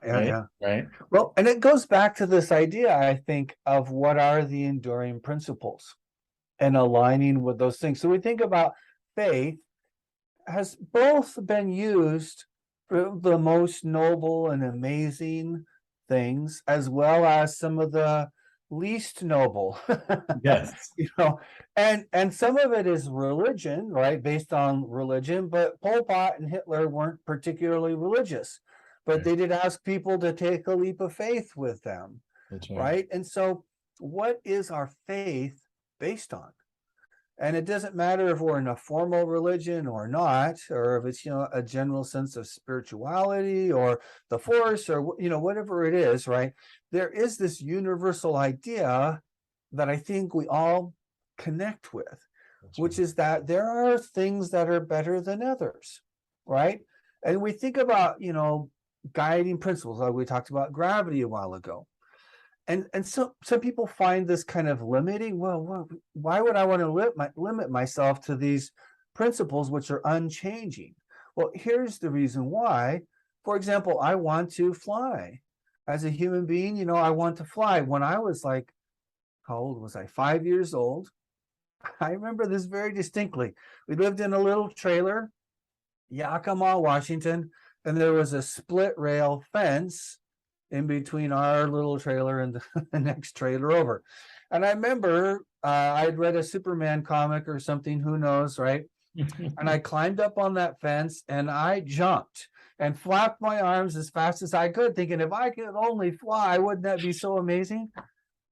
Right. Well, and it goes back to this idea, I think, of what are the enduring principles and aligning with those things. So we think about faith has both been used for the most noble and amazing things, as well as some of the least noble. Yes. And some of it is religion, right? Based on religion, but Pol Pot and Hitler weren't particularly religious, but they did ask people to take a leap of faith with them. That's right? And so what is our faith based on? And it doesn't matter if we're in a formal religion or not, or if it's, a general sense of spirituality or the force or, whatever it is, right? There is this universal idea that I think we all connect with, which is that there are things that are better than others, right? And we think about, guiding principles, like we talked about gravity a while ago. And so some people find this kind of limiting. Well, why would I want to limit myself to these principles which are unchanging? Well, here's the reason why. For example, I want to fly. As a human being, I want to fly. When I was like, how old was I? 5 years old. I remember this very distinctly. We lived in a little trailer, Yakima, Washington, and there was a split rail fence in between our little trailer and the next trailer over. And I remember I'd read a Superman comic or something, who knows, right? And I climbed up on that fence and I jumped and flapped my arms as fast as I could, thinking if I could only fly, wouldn't that be so amazing?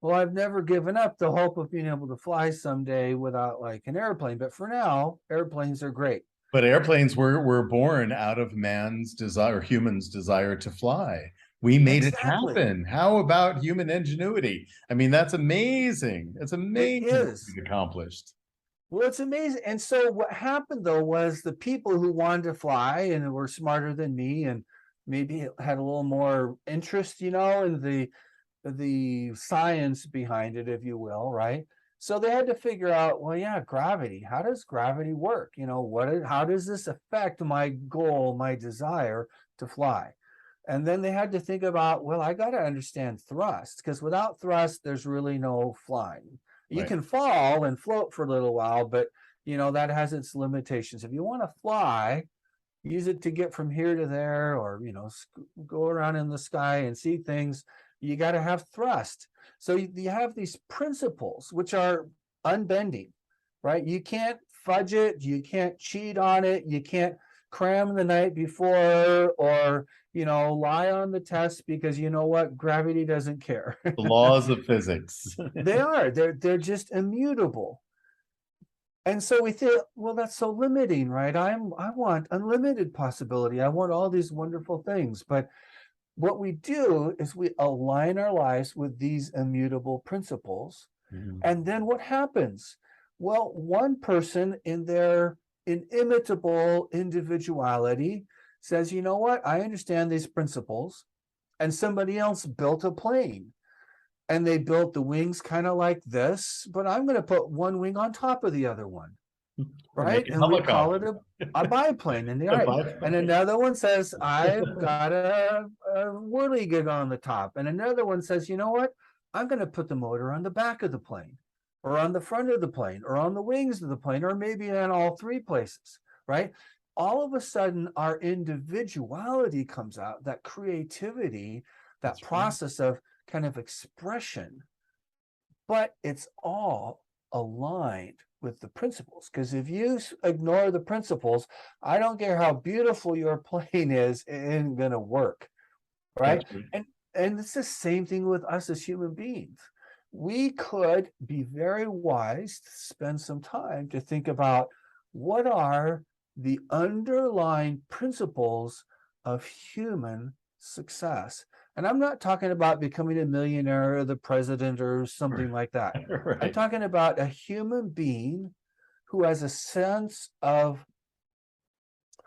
Well, I've never given up the hope of being able to fly someday without like an airplane. But for now, airplanes are great. But airplanes were born out of man's desire, human's desire to fly. We made it happen. How about human ingenuity? I mean, that's amazing. It's amazing what we've accomplished. Well, it's amazing. And so what happened, though, was the people who wanted to fly and were smarter than me and maybe had a little more interest, in the science behind it, if you will, right? So they had to figure out, well, yeah, gravity. How does gravity work? How does this affect my goal, my desire to fly? And then they had to think about, well, I got to understand thrust, because without thrust, there's really no flying. You can fall and float for a little while, but that has its limitations. If you want to fly, use it to get from here to there, or go around in the sky and see things. You got to have thrust. So you have these principles which are unbending, right? You can't fudge it. You can't cheat on it. You can't cram the night before, or, lie on the test because you know what? Gravity doesn't care. The laws of physics. They're just immutable. And so we think, well, that's so limiting, right? I want unlimited possibility. I want all these wonderful things. But what we do is we align our lives with these immutable principles. Mhm. And then what happens? Well, one person in their inimitable individuality says, you know what? I understand these principles. And somebody else built a plane. And they built the wings kind of like this, but I'm going to put one wing on top of the other one, right? Make a And we call it helicopter. a biplane. And A right. biplane. And another one says, I've got a whirligig on the top. And another one says, you know what? I'm going to put the motor on the back of the plane, or on the front of the plane, or on the wings of the plane, or maybe in all three places, right? All of a sudden, our individuality comes out, that creativity, that That's right. process of kind of expression, but it's all aligned with the principles. Because if you ignore the principles, I don't care how beautiful your plane is, it ain't gonna work, right? That's right. And it's the same thing with us as human beings. We could be very wise to spend some time to think about what are the underlying principles of human success. And I'm not talking about becoming a millionaire or the president or something like that. I'm Right. talking about a human being who has a sense of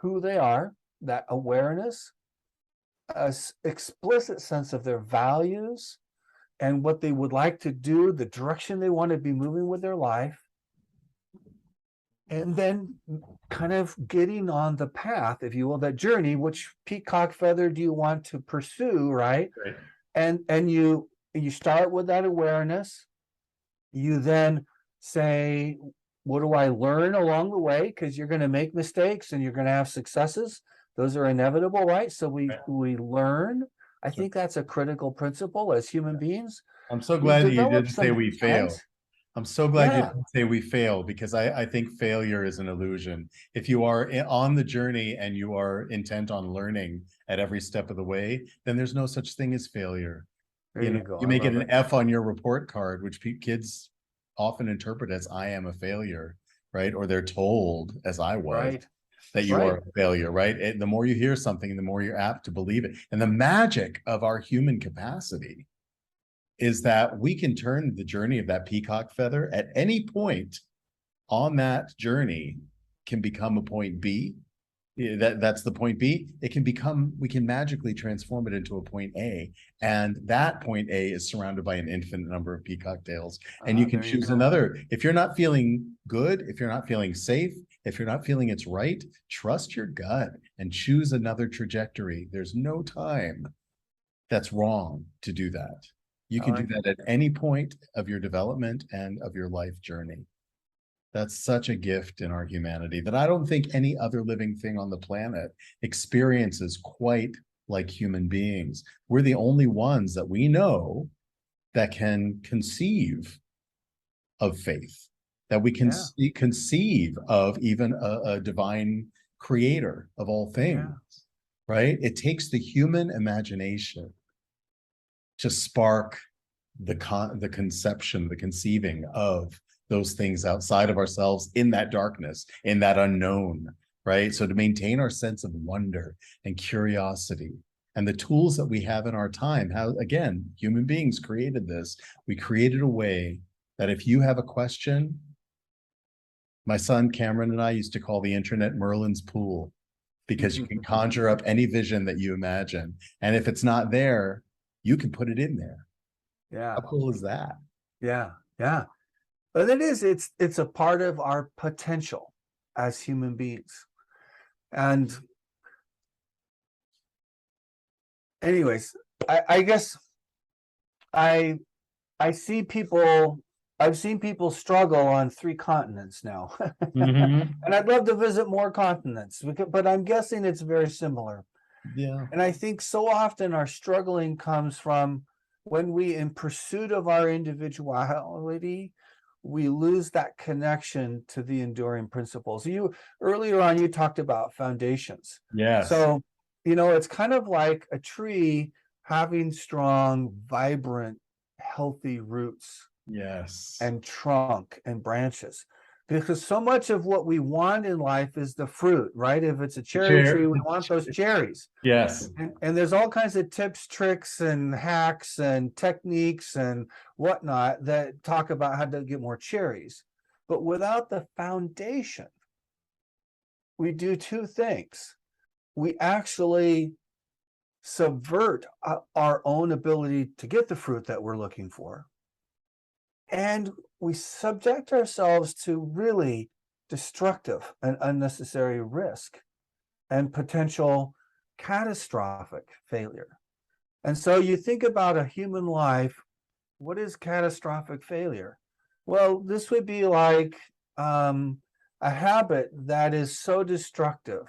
who they are, that awareness, explicit sense of their values and what they would like to do, the direction they want to be moving with their life, and then kind of getting on the path, if you will, that journey. Which peacock feather do you want to pursue, right? Right. And you start with that awareness. You then say, what do I learn along the way? Because you're going to make mistakes and you're going to have successes. Those are inevitable, right? So we learn. I think that's a critical principle as human beings. I'm so We glad you develop didn't say some we fail. intent. I'm so glad you Yeah. didn't say we fail, because I think failure is an illusion. If you are on the journey and you are intent on learning at every step of the way, then there's no such thing as failure. There You know, you go. you I make it love an F on your report card, which kids often interpret as I am a failure, right? Or they're told, as I was, Right. that you Right. are a failure, right? And the more you hear something, the more you're apt to believe it. And the magic of our human capacity is that we can turn the journey of that peacock feather at any point on that journey can become a point B. That's the point B. It can become, we can magically transform it into a point A. And that point A is surrounded by an infinite number of peacock tails. And you can There you choose go. another. If you're not feeling good, if you're not feeling safe, if you're not feeling it's right, trust your gut and choose another trajectory. There's no time that's wrong to do that. You can do that at any point of your development and of your life journey. That's such a gift in our humanity that I don't think any other living thing on the planet experiences quite like human beings. We're the only ones that we know that can conceive of faith, that we can conceive of even a divine creator of all things, right? It takes the human imagination to spark the conception, the conceiving of those things outside of ourselves in that darkness, in that unknown, right? So to maintain our sense of wonder and curiosity and the tools that we have in our time, how, again, human beings created this. We created a way that if you have a question, my son Cameron and I used to call the internet Merlin's pool, because you can conjure up any vision that you imagine. And if it's not there, you can put it in there. Yeah. How cool is that? Yeah. Yeah. But it's a part of our potential as human beings. And anyways, I guess I've seen people struggle on 3 continents now. Mhm. And I'd love to visit more continents, but I'm guessing it's very similar. Yeah. And I think so often our struggling comes from when we, in pursuit of our individuality, we lose that connection to the enduring principles. You earlier on, you talked about foundations. Yes. So, you know, it's kind of like a tree having strong, vibrant, healthy roots Yes. and trunk and branches. Because so much of what we want in life is the fruit, right? If it's a cherry tree, we want those cherries. Yes. And there's all kinds of tips, tricks, and hacks and techniques and whatnot that talk about how to get more cherries. But without the foundation, we do two things. We actually subvert our own ability to get the fruit that we're looking for. And we subject ourselves to really destructive and unnecessary risk and potential catastrophic failure. And so you think about a human life, what is catastrophic failure? Well, this would be like a habit that is so destructive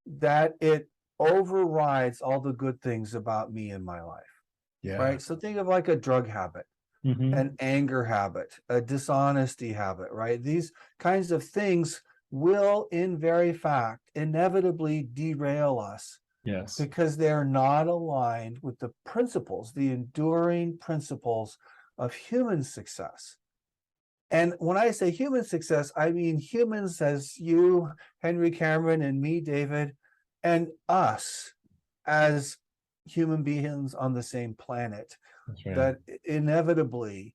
that it overrides all the good things about me in my life, Yeah. right? So think of like a drug habit, an anger habit, a dishonesty habit, right? These kinds of things will, in very fact, inevitably derail us. Yes. Because they're not aligned with the principles, the enduring principles of human success. And when I say human success, I mean humans as you, Henry Cameron, and me, David, and us as human beings on the same planet. That's right. That inevitably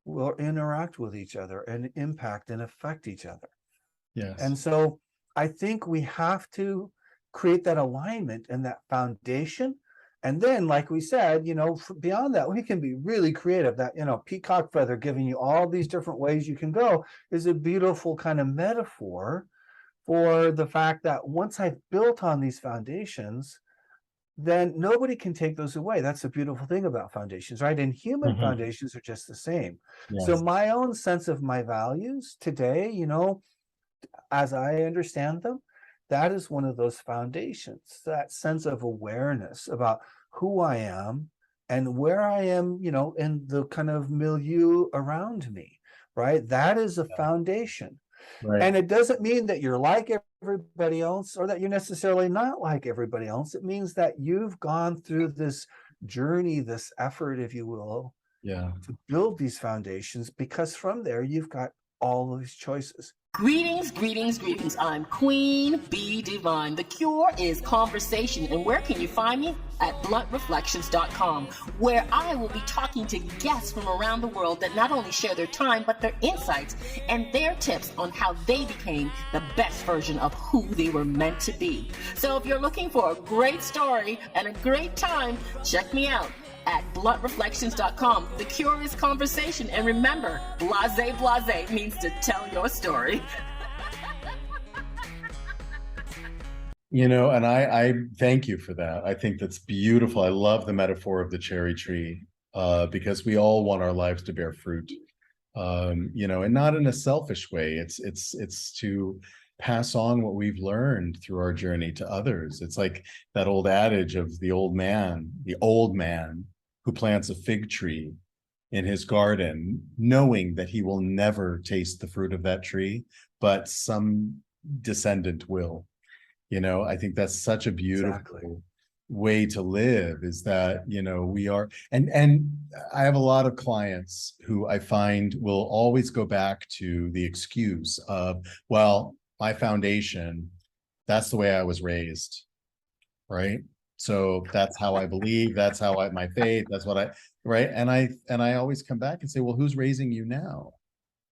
will interact with each other and impact and affect each other. Yes. And so I think we have to create that alignment and that foundation. And then, like we said, you know, beyond that, we can be really creative. That, you know, peacock feather giving you all these different ways you can go is a beautiful kind of metaphor for the fact that once I've built on these foundations, then nobody can take those away. That's the beautiful thing about foundations, right? And human foundations are just the same. Yes. So my own sense of my values today, you know, as I understand them, that is one of those foundations, that sense of awareness about who I am and where I am, you know, in the kind of milieu around me, right? That is a foundation. Right. And it doesn't mean that you're like everybody else or that you're necessarily not like everybody else. It means that you've gone through this journey, this effort, if you will, to build these foundations, because from there you've got all of these choices. Greetings, greetings, greetings. I'm Queen Bee Divine. The Cure is conversation. And where can you find me? At bluntreflections.com, where I will be talking to guests from around the world that not only share their time, but their insights and their tips on how they became the best version of who they were meant to be. So if you're looking for a great story and a great time, check me out at bluntreflections.com. The Cure is conversation. And remember, blase means to tell your story. You know, and I thank you for that. I think that's beautiful. I love the metaphor of the cherry tree, because we all want our lives to bear fruit, you know, and not in a selfish way. It's to pass on what we've learned through our journey to others. It's like that old adage of the old man who plants a fig tree in his garden, knowing that he will never taste the fruit of that tree, but some descendant will. You know, I think that's such a beautiful way to live, is that, you know, we are, and I have a lot of clients who I find will always go back to the excuse of, well, my foundation, that's the way I was raised, right? So that's how I believe, that's how my faith, that's what right? And I always come back and say, well, who's raising you now?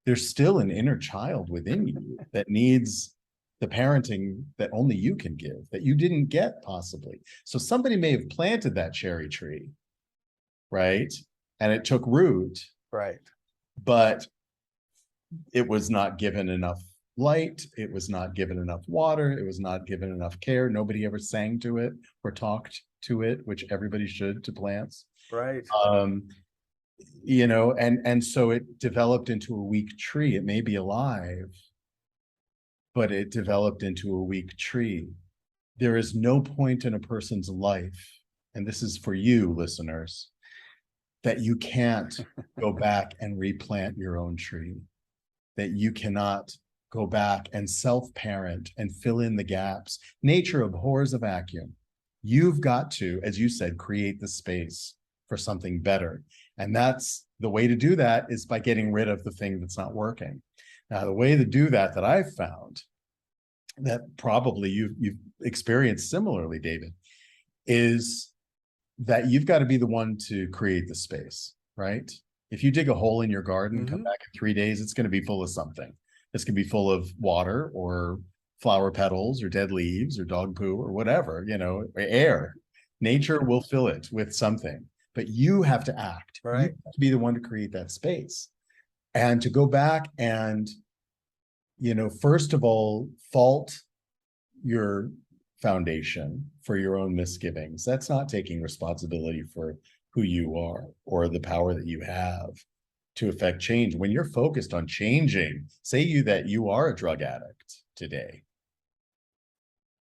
There's still an inner child within you that needs the parenting that only you can give, that you didn't get possibly. So somebody may have planted that cherry tree, right? And it took root, right? But it was not given enough light. It was not given enough water. It was not given enough care. Nobody ever sang to it or talked to it, which everybody should to plants. Right. You know, and so it developed into a weak tree. It may be alive, but it developed into a weak tree. There is no point in a person's life, and this is for you listeners, that you can't go back and replant your own tree, that you cannot go back and self-parent and fill in the gaps. Nature abhors a vacuum. You've got to, as you said, create the space for something better. And that's the way to do that is by getting rid of the thing that's not working. Now, the way to do that I've found, that probably you've experienced similarly, David, is that you've got to be the one to create the space, right? If you dig a hole in your garden, come back in 3 days, it's going to be full of something. It's going to be full of water or flower petals or dead leaves or dog poo or whatever, or air. Nature will fill it with something, but you have to act. Right. You have to be the one to create that space. And to go back and, first of all, fault your foundation for your own misgivings. That's not taking responsibility for who you are or the power that you have to affect change. When you're focused on changing, say that you are a drug addict today,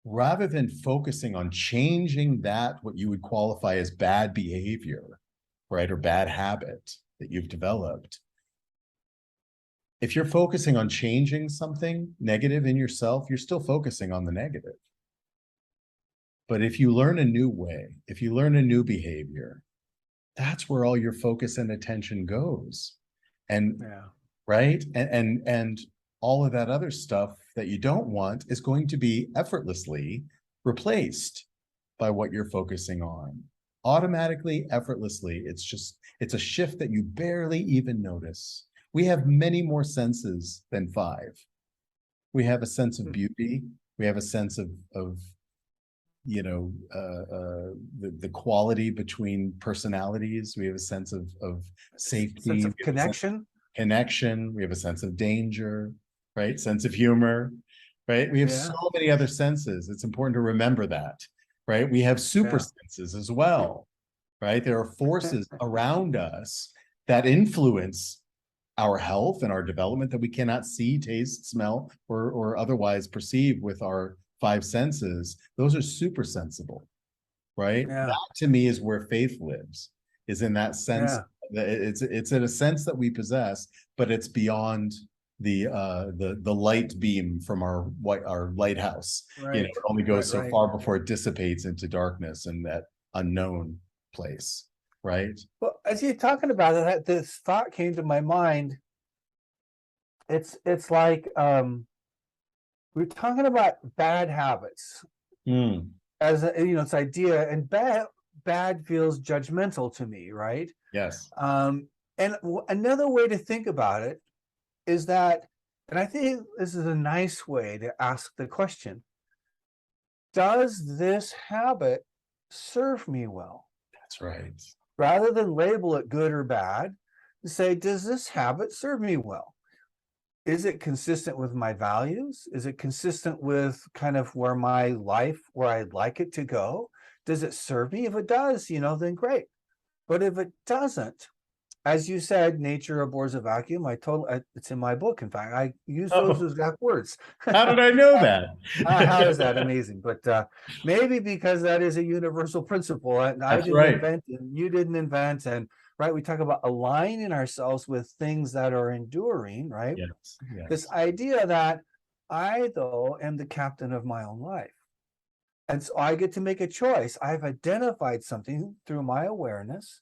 rather than focusing on changing that, what you would qualify as bad behavior, right, or bad habit that you've developed, if you're focusing on changing something negative in yourself, you're still focusing on the negative. But if you learn a new way, if you learn a new behavior, that's where all your focus and attention goes. And right. And all of that other stuff that you don't want is going to be effortlessly replaced by what you're focusing on. Automatically, effortlessly. It's a shift that you barely even notice. We have many more senses than 5. We have a sense of beauty. We have a sense of the quality between personalities. We have a sense of safety, sense of connection. We have a sense of danger, right? Sense of humor, right? We have so many other senses. It's important to remember that, right? We have super senses as well, right? There are forces around us that influence our health and our development that we cannot see, taste, smell, or otherwise perceive with our 5 senses. Those are super sensible, right? That to me is where faith lives, is in that sense. It's in a sense that we possess, but it's beyond the light beam from our lighthouse. Right. It only goes so far before it dissipates into darkness and that unknown place, right? Well, as you're talking about that, this thought came to my mind. It's like we're talking about bad habits as it's idea, and bad feels judgmental to me, right? Yes. And another way to think about it is that, and I think this is a nice way to ask the question, does this habit serve me well? That's right. Rather than label it good or bad, say, does this habit serve me well? Is it consistent with my values? Is it consistent with kind of where I'd like it to go? Does it serve me? If it does, then great. But if it doesn't, as you said, nature abhors a vacuum. It's in my book. In fact, I use those exact words. How did I know that? How is that amazing? But maybe because that is a universal principle. And I didn't invent, and you didn't invent, and right, we talk about aligning ourselves with things that are enduring, right? Yes. This idea that I, though, am the captain of my own life. And so I get to make a choice. I've identified something through my awareness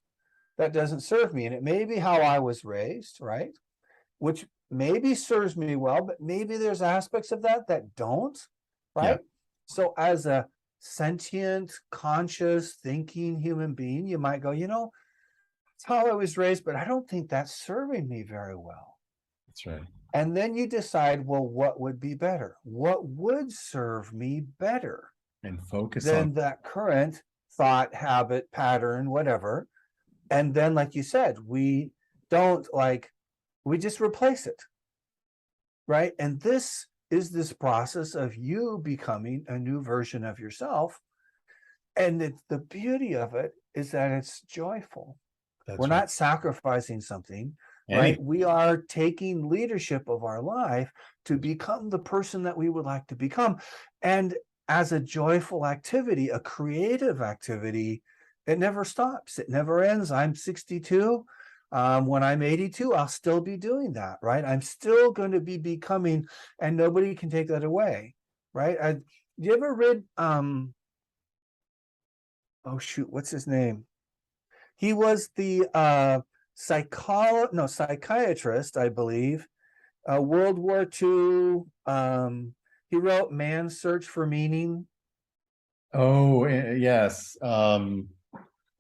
that doesn't serve me. And it may be how I was raised, right? Which maybe serves me well, but maybe there's aspects of that don't, right? Yeah. So as a sentient, conscious, thinking human being, you might go, that's how I was raised, but I don't think that's serving me very well. That's right. And then you decide, well, what would be better? What would serve me better? And focus than that current thought, habit, pattern, whatever. And then, like you said, we just replace it, right? And this is this process of you becoming a new version of yourself. And the beauty of it is that it's joyful. We're not sacrificing something, right? We are taking leadership of our life to become the person that we would like to become. And as a joyful activity, a creative activity, It never stops. It never ends. I'm 62. When I'm 82, I'll still be doing that, right? I'm still going to be becoming, and nobody can take that away, right? You ever read, oh shoot, what's his name? He was the psychiatrist, I believe, World War II. He wrote Man's Search for Meaning. Oh, yes.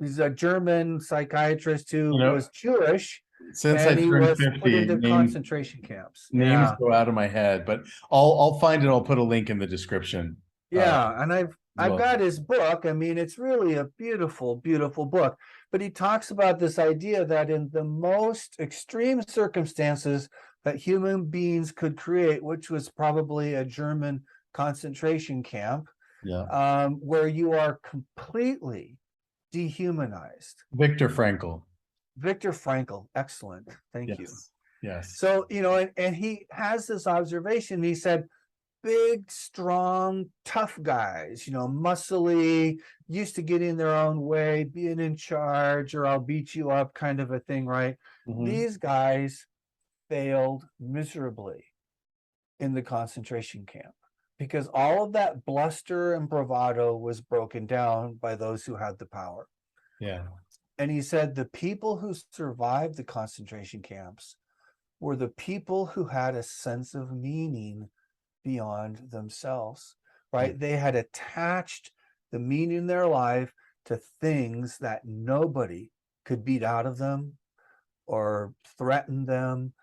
He's a German psychiatrist who You know, was Jewish, since I and he turned was put 50, into concentration camps. names Yeah, go out of my head, but I'll find it. I'll put a link in the description. yeah, and I've well. got his book. I mean, it's really a beautiful, beautiful book. But he talks about this idea that in the most extreme circumstances that human beings could create, which was probably a German concentration camp, Yeah. where you are completely dehumanized. Viktor Frankl. Viktor Frankl, excellent. Thank you. Yes. So, and he has this observation. He said, big, strong, tough guys, muscly, used to getting their own way, being in charge, or I'll beat you up kind of a thing, right? Mhm. These guys failed miserably in the concentration camp because all of that bluster and bravado was broken down by those who had the power. Yeah. And he said the people who survived the concentration camps were the people who had a sense of meaning beyond themselves, right? They had attached the meaning in their life to things that nobody could beat out of them or threaten them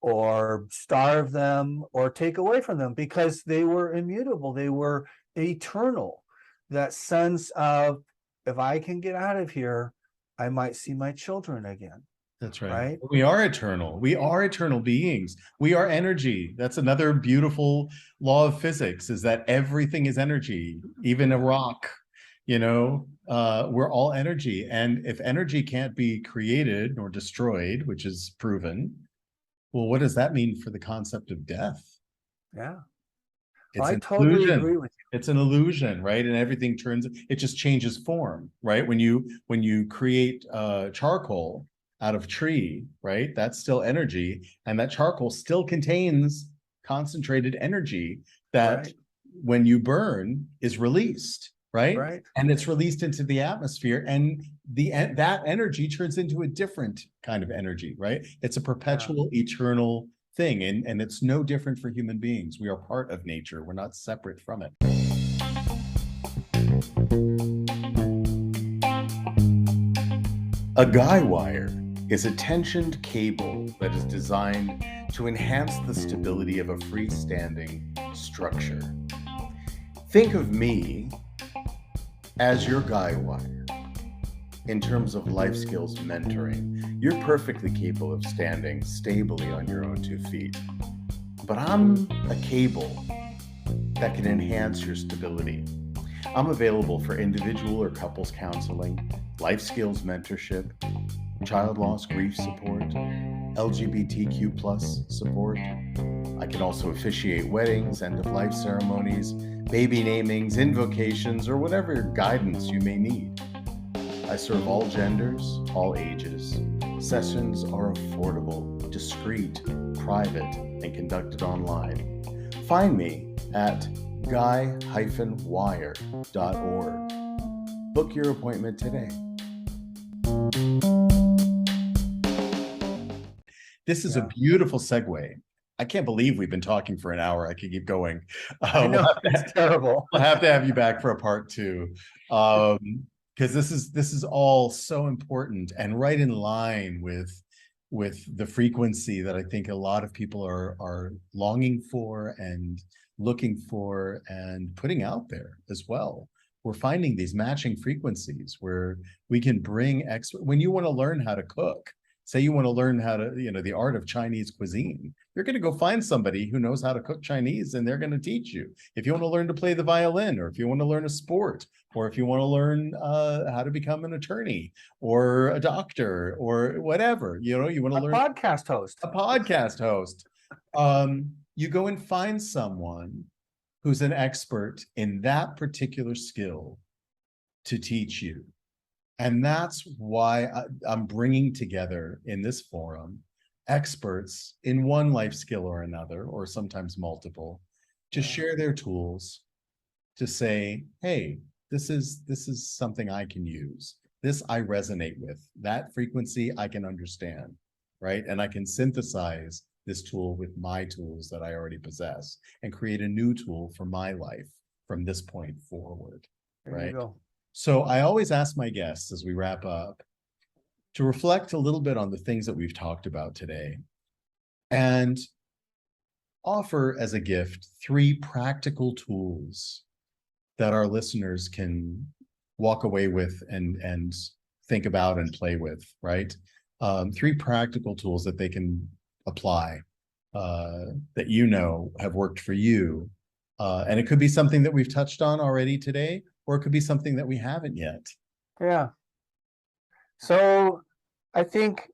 or starve them or take away from them because they were immutable. They were eternal. That sense of, if I can get out of here, I might see my children again. That's right. Right? We are eternal. We are eternal beings. We are energy. That's another beautiful law of physics, is that everything is energy, even a rock. We're all energy. And if energy can't be created nor destroyed, which is proven, well, what does that mean for the concept of death? Yeah. It's I an totally illusion. agree with you. It's an illusion, right? And everything it just changes form, right? When you create charcoal out of tree, right? That's still energy. And that charcoal still contains concentrated energy that Right. when you burn is released, right? Right. And it's released into the atmosphere, and that energy turns into a different kind of energy, right? It's a perpetual, eternal thing. And it's no different for human beings. We are part of nature. We're not separate from it. A guy wire is a tensioned cable that is designed to enhance the stability of a freestanding structure. Think of me as your guy wire. In terms of life skills mentoring, you're perfectly capable of standing stably on your own 2 feet. But I'm a cable that can enhance your stability. I'm available for individual or couples counseling, life skills mentorship, child loss grief support, LGBTQ+ support. I can also officiate weddings, end-of-life ceremonies, baby namings, invocations, or whatever guidance you may need. I serve all genders, all ages. Sessions are affordable, discreet, private, and conducted online. Find me at guy-wire.org. Book your appointment today. This is a beautiful segue. I can't believe we've been talking for an hour. I could keep going. I know, it's terrible. We'll have to have you back for a part 2. Because this is all so important and right in line with the frequency that I think a lot of people are longing for and looking for and putting out there as well. We're finding these matching frequencies where we can bring when you want to learn how to cook, say you want to learn how to, the art of Chinese cuisine, you're going to go find somebody who knows how to cook Chinese, and they're going to teach you. If you want to learn to play the violin, or if you want to learn a sport, or if you want to learn how to become an attorney or a doctor or whatever, you want to learn a podcast host, you go and find someone who's an expert in that particular skill to teach you. And that's why I'm bringing together in this forum experts in one life skill or another, or sometimes multiple, to share their tools, to say, hey, this is something I can use. This I resonate with. That frequency I can understand, right? And I can synthesize this tool with my tools that I already possess and create a new tool for my life from this point forward, There right? you go. So I always ask my guests as we wrap up to reflect a little bit on the things that we've talked about today and offer as a gift 3 practical tools that our listeners can walk away with and think about and play with, right? 3 practical tools that they can apply that you know have worked for you. And it could be something that we've touched on already today, or it could be something that we haven't yet. Yeah. So I think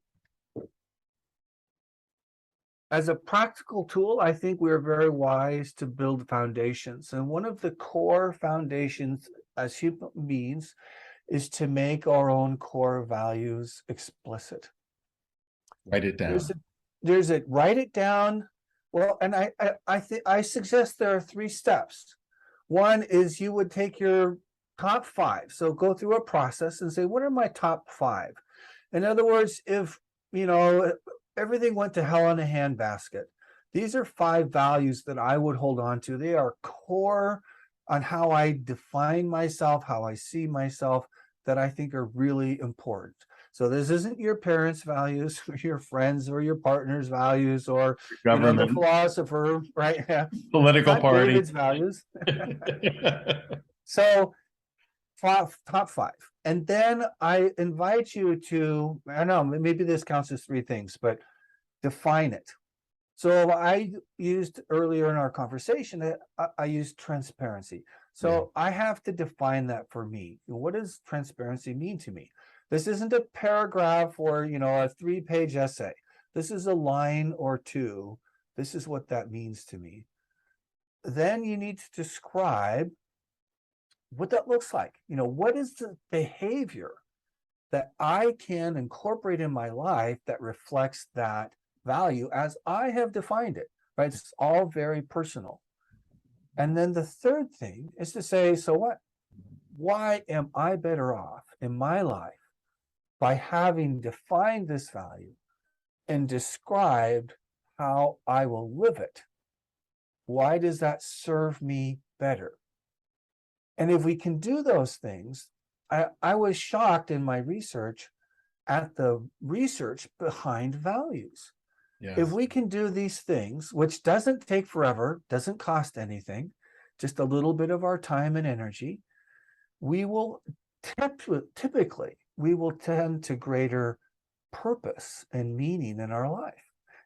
as a practical tool, I think we're very wise to build foundations. And one of the core foundations as human beings is to make our own core values explicit. Write it down. Write it down. Well, and I suggest there are 3 steps. One is you would take your top 5. So go through a process and say, what are my top 5? In other words, if, everything went to hell in a handbasket, these are 5 values that I would hold on to. They are core on how I define myself, how I see myself, that I think are really important. So this isn't your parents' values, or your friends, or your partner's values, or Government, the philosopher, right? political party. David's values. So top 5. And then I invite you to, I don't know, maybe this counts as 3 things, but define it. So I used earlier in our conversation, I used transparency. So I have to define that for me. What does transparency mean to me? This isn't a paragraph or, a 3-page essay. This is a line or 2. This is what that means to me. Then you need to describe what that looks like. What is the behavior that I can incorporate in my life that reflects that value as I have defined it, right? It's all very personal. And then the third thing is to say, so what? Why am I better off in my life by having defined this value and described how I will live it? Why does that serve me better? And if we can do those things, I was shocked in my research at the research behind values. Yes. If we can do these things, which doesn't take forever, doesn't cost anything, just a little bit of our time and energy, we will typically tend to greater purpose and meaning in our life.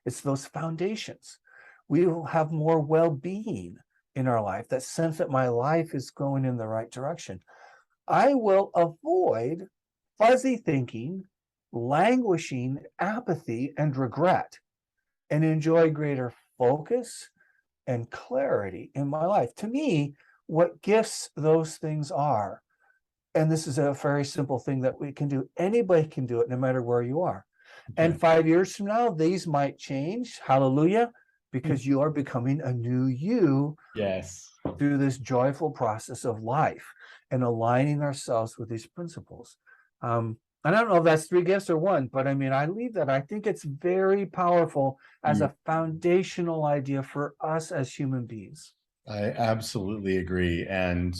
It's those foundations. We will have more well-being in our life, that sense that my life is going in the right direction. I will avoid fuzzy thinking, languishing, apathy, and regret, and enjoy greater focus and clarity in my life. To me, what gifts those things are, and this is a very simple thing that we can do. Anybody can do it, no matter where you are. Okay. And 5 years from now, these might change. Hallelujah. Because you are becoming a new you. Yes. Through this joyful process of life and aligning ourselves with these principles. I don't know if that's 3 gifts or 1, but I leave that. I think it's very powerful as a foundational idea for us as human beings. I absolutely agree. And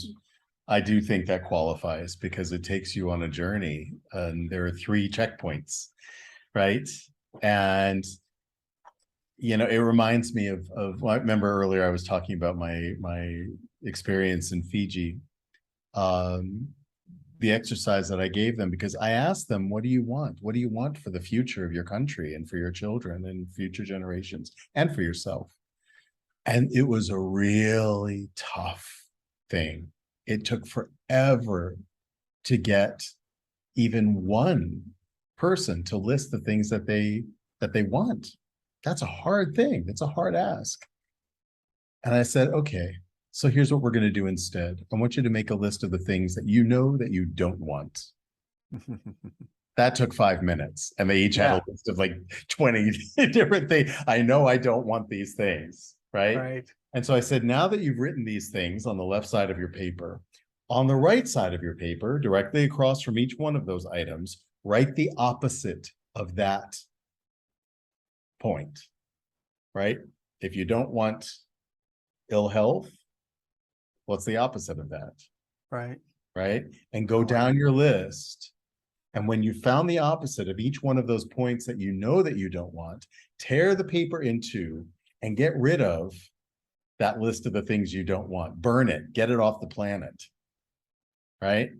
I do think that qualifies because it takes you on a journey, and there are 3 checkpoints, right? And it reminds me of I remember earlier I was talking about my experience in Fiji, the exercise that I gave them, because I asked them, what do you want? What do you want for the future of your country and for your children and future generations and for yourself? And it was a really tough thing. It took forever to get even one person to list the things that they want. That's a hard thing. It's a hard ask. And I said, okay, so here's what we're going to do instead. I want you to make a list of the things that you know that you don't want. That took 5 minutes, and they each had Yeah. a list of like 20 different things. I know I don't want these things, right? Right. And so I said, now that you've written these things on the left side of your paper, on the right side of your paper, directly across from each one of those items, write the opposite of that point, right? If you don't want ill health, what's the opposite of that, Right. right? And go Oh, wow. down your list. And when you found the opposite of each one of those points that you know that you don't want, tear the paper in two and get rid of that list of the things you don't want. Burn it, get it off the planet, right?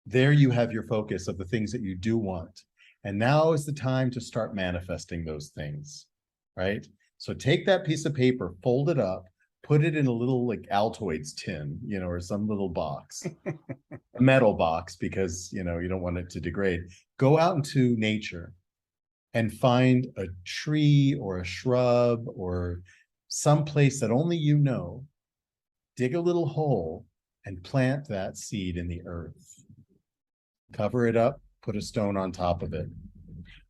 There you have your focus of the things that you do want. And now is the time to start manifesting those things, right? So take that piece of paper, fold it up, put it in a little like Altoids tin, or some little box, a metal box, because, you don't want it to degrade. Go out into nature and find a tree or a shrub or some place that only you know, dig a little hole and plant that seed in the earth. Cover it up, put a stone on top of it.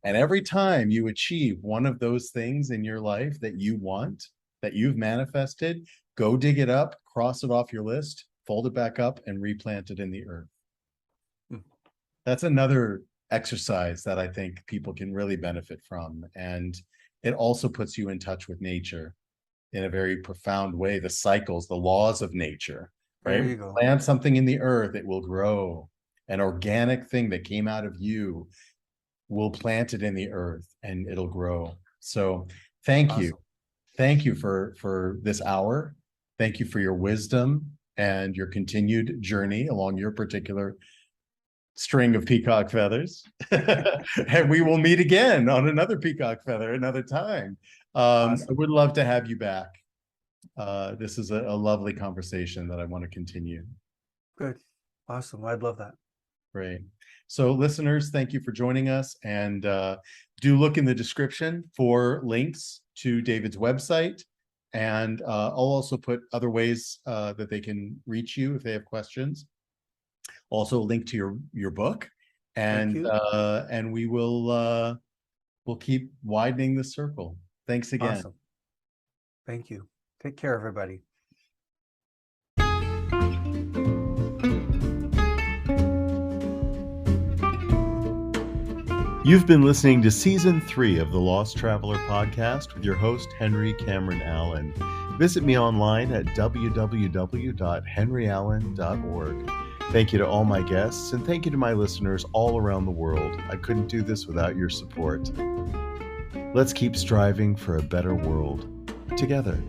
And every time you achieve one of those things in your life that you want, that you've manifested, go dig it up, cross it off your list, fold it back up, and replant it in the earth. That's another exercise that I think people can really benefit from. And it also puts you in touch with nature in a very profound way. The cycles, the laws of nature, right? There you go. Plant something in the earth, it will grow. An organic thing that came out of you, will plant it in the earth and it'll grow. So thank you. Awesome. Thank you for this hour. Thank you for your wisdom and your continued journey along your particular string of peacock feathers. And we will meet again on another peacock feather another time. Awesome. I would love to have you back. This is a lovely conversation that I want to continue. Good. Awesome. I'd love that. Great. So listeners, thank you for joining us, and do look in the description for links to David's website, and I'll also put other ways that they can reach you if they have questions. Also a link to your book, and we will we'll keep widening the circle. Thanks again. Awesome. Thank you. Take care, everybody. You've been listening to Season 3 of the Lost Traveler Podcast with your host, Henry Cameron Allen. Visit me online at www.henryallen.org. Thank you to all my guests, and thank you to my listeners all around the world. I couldn't do this without your support. Let's keep striving for a better world together.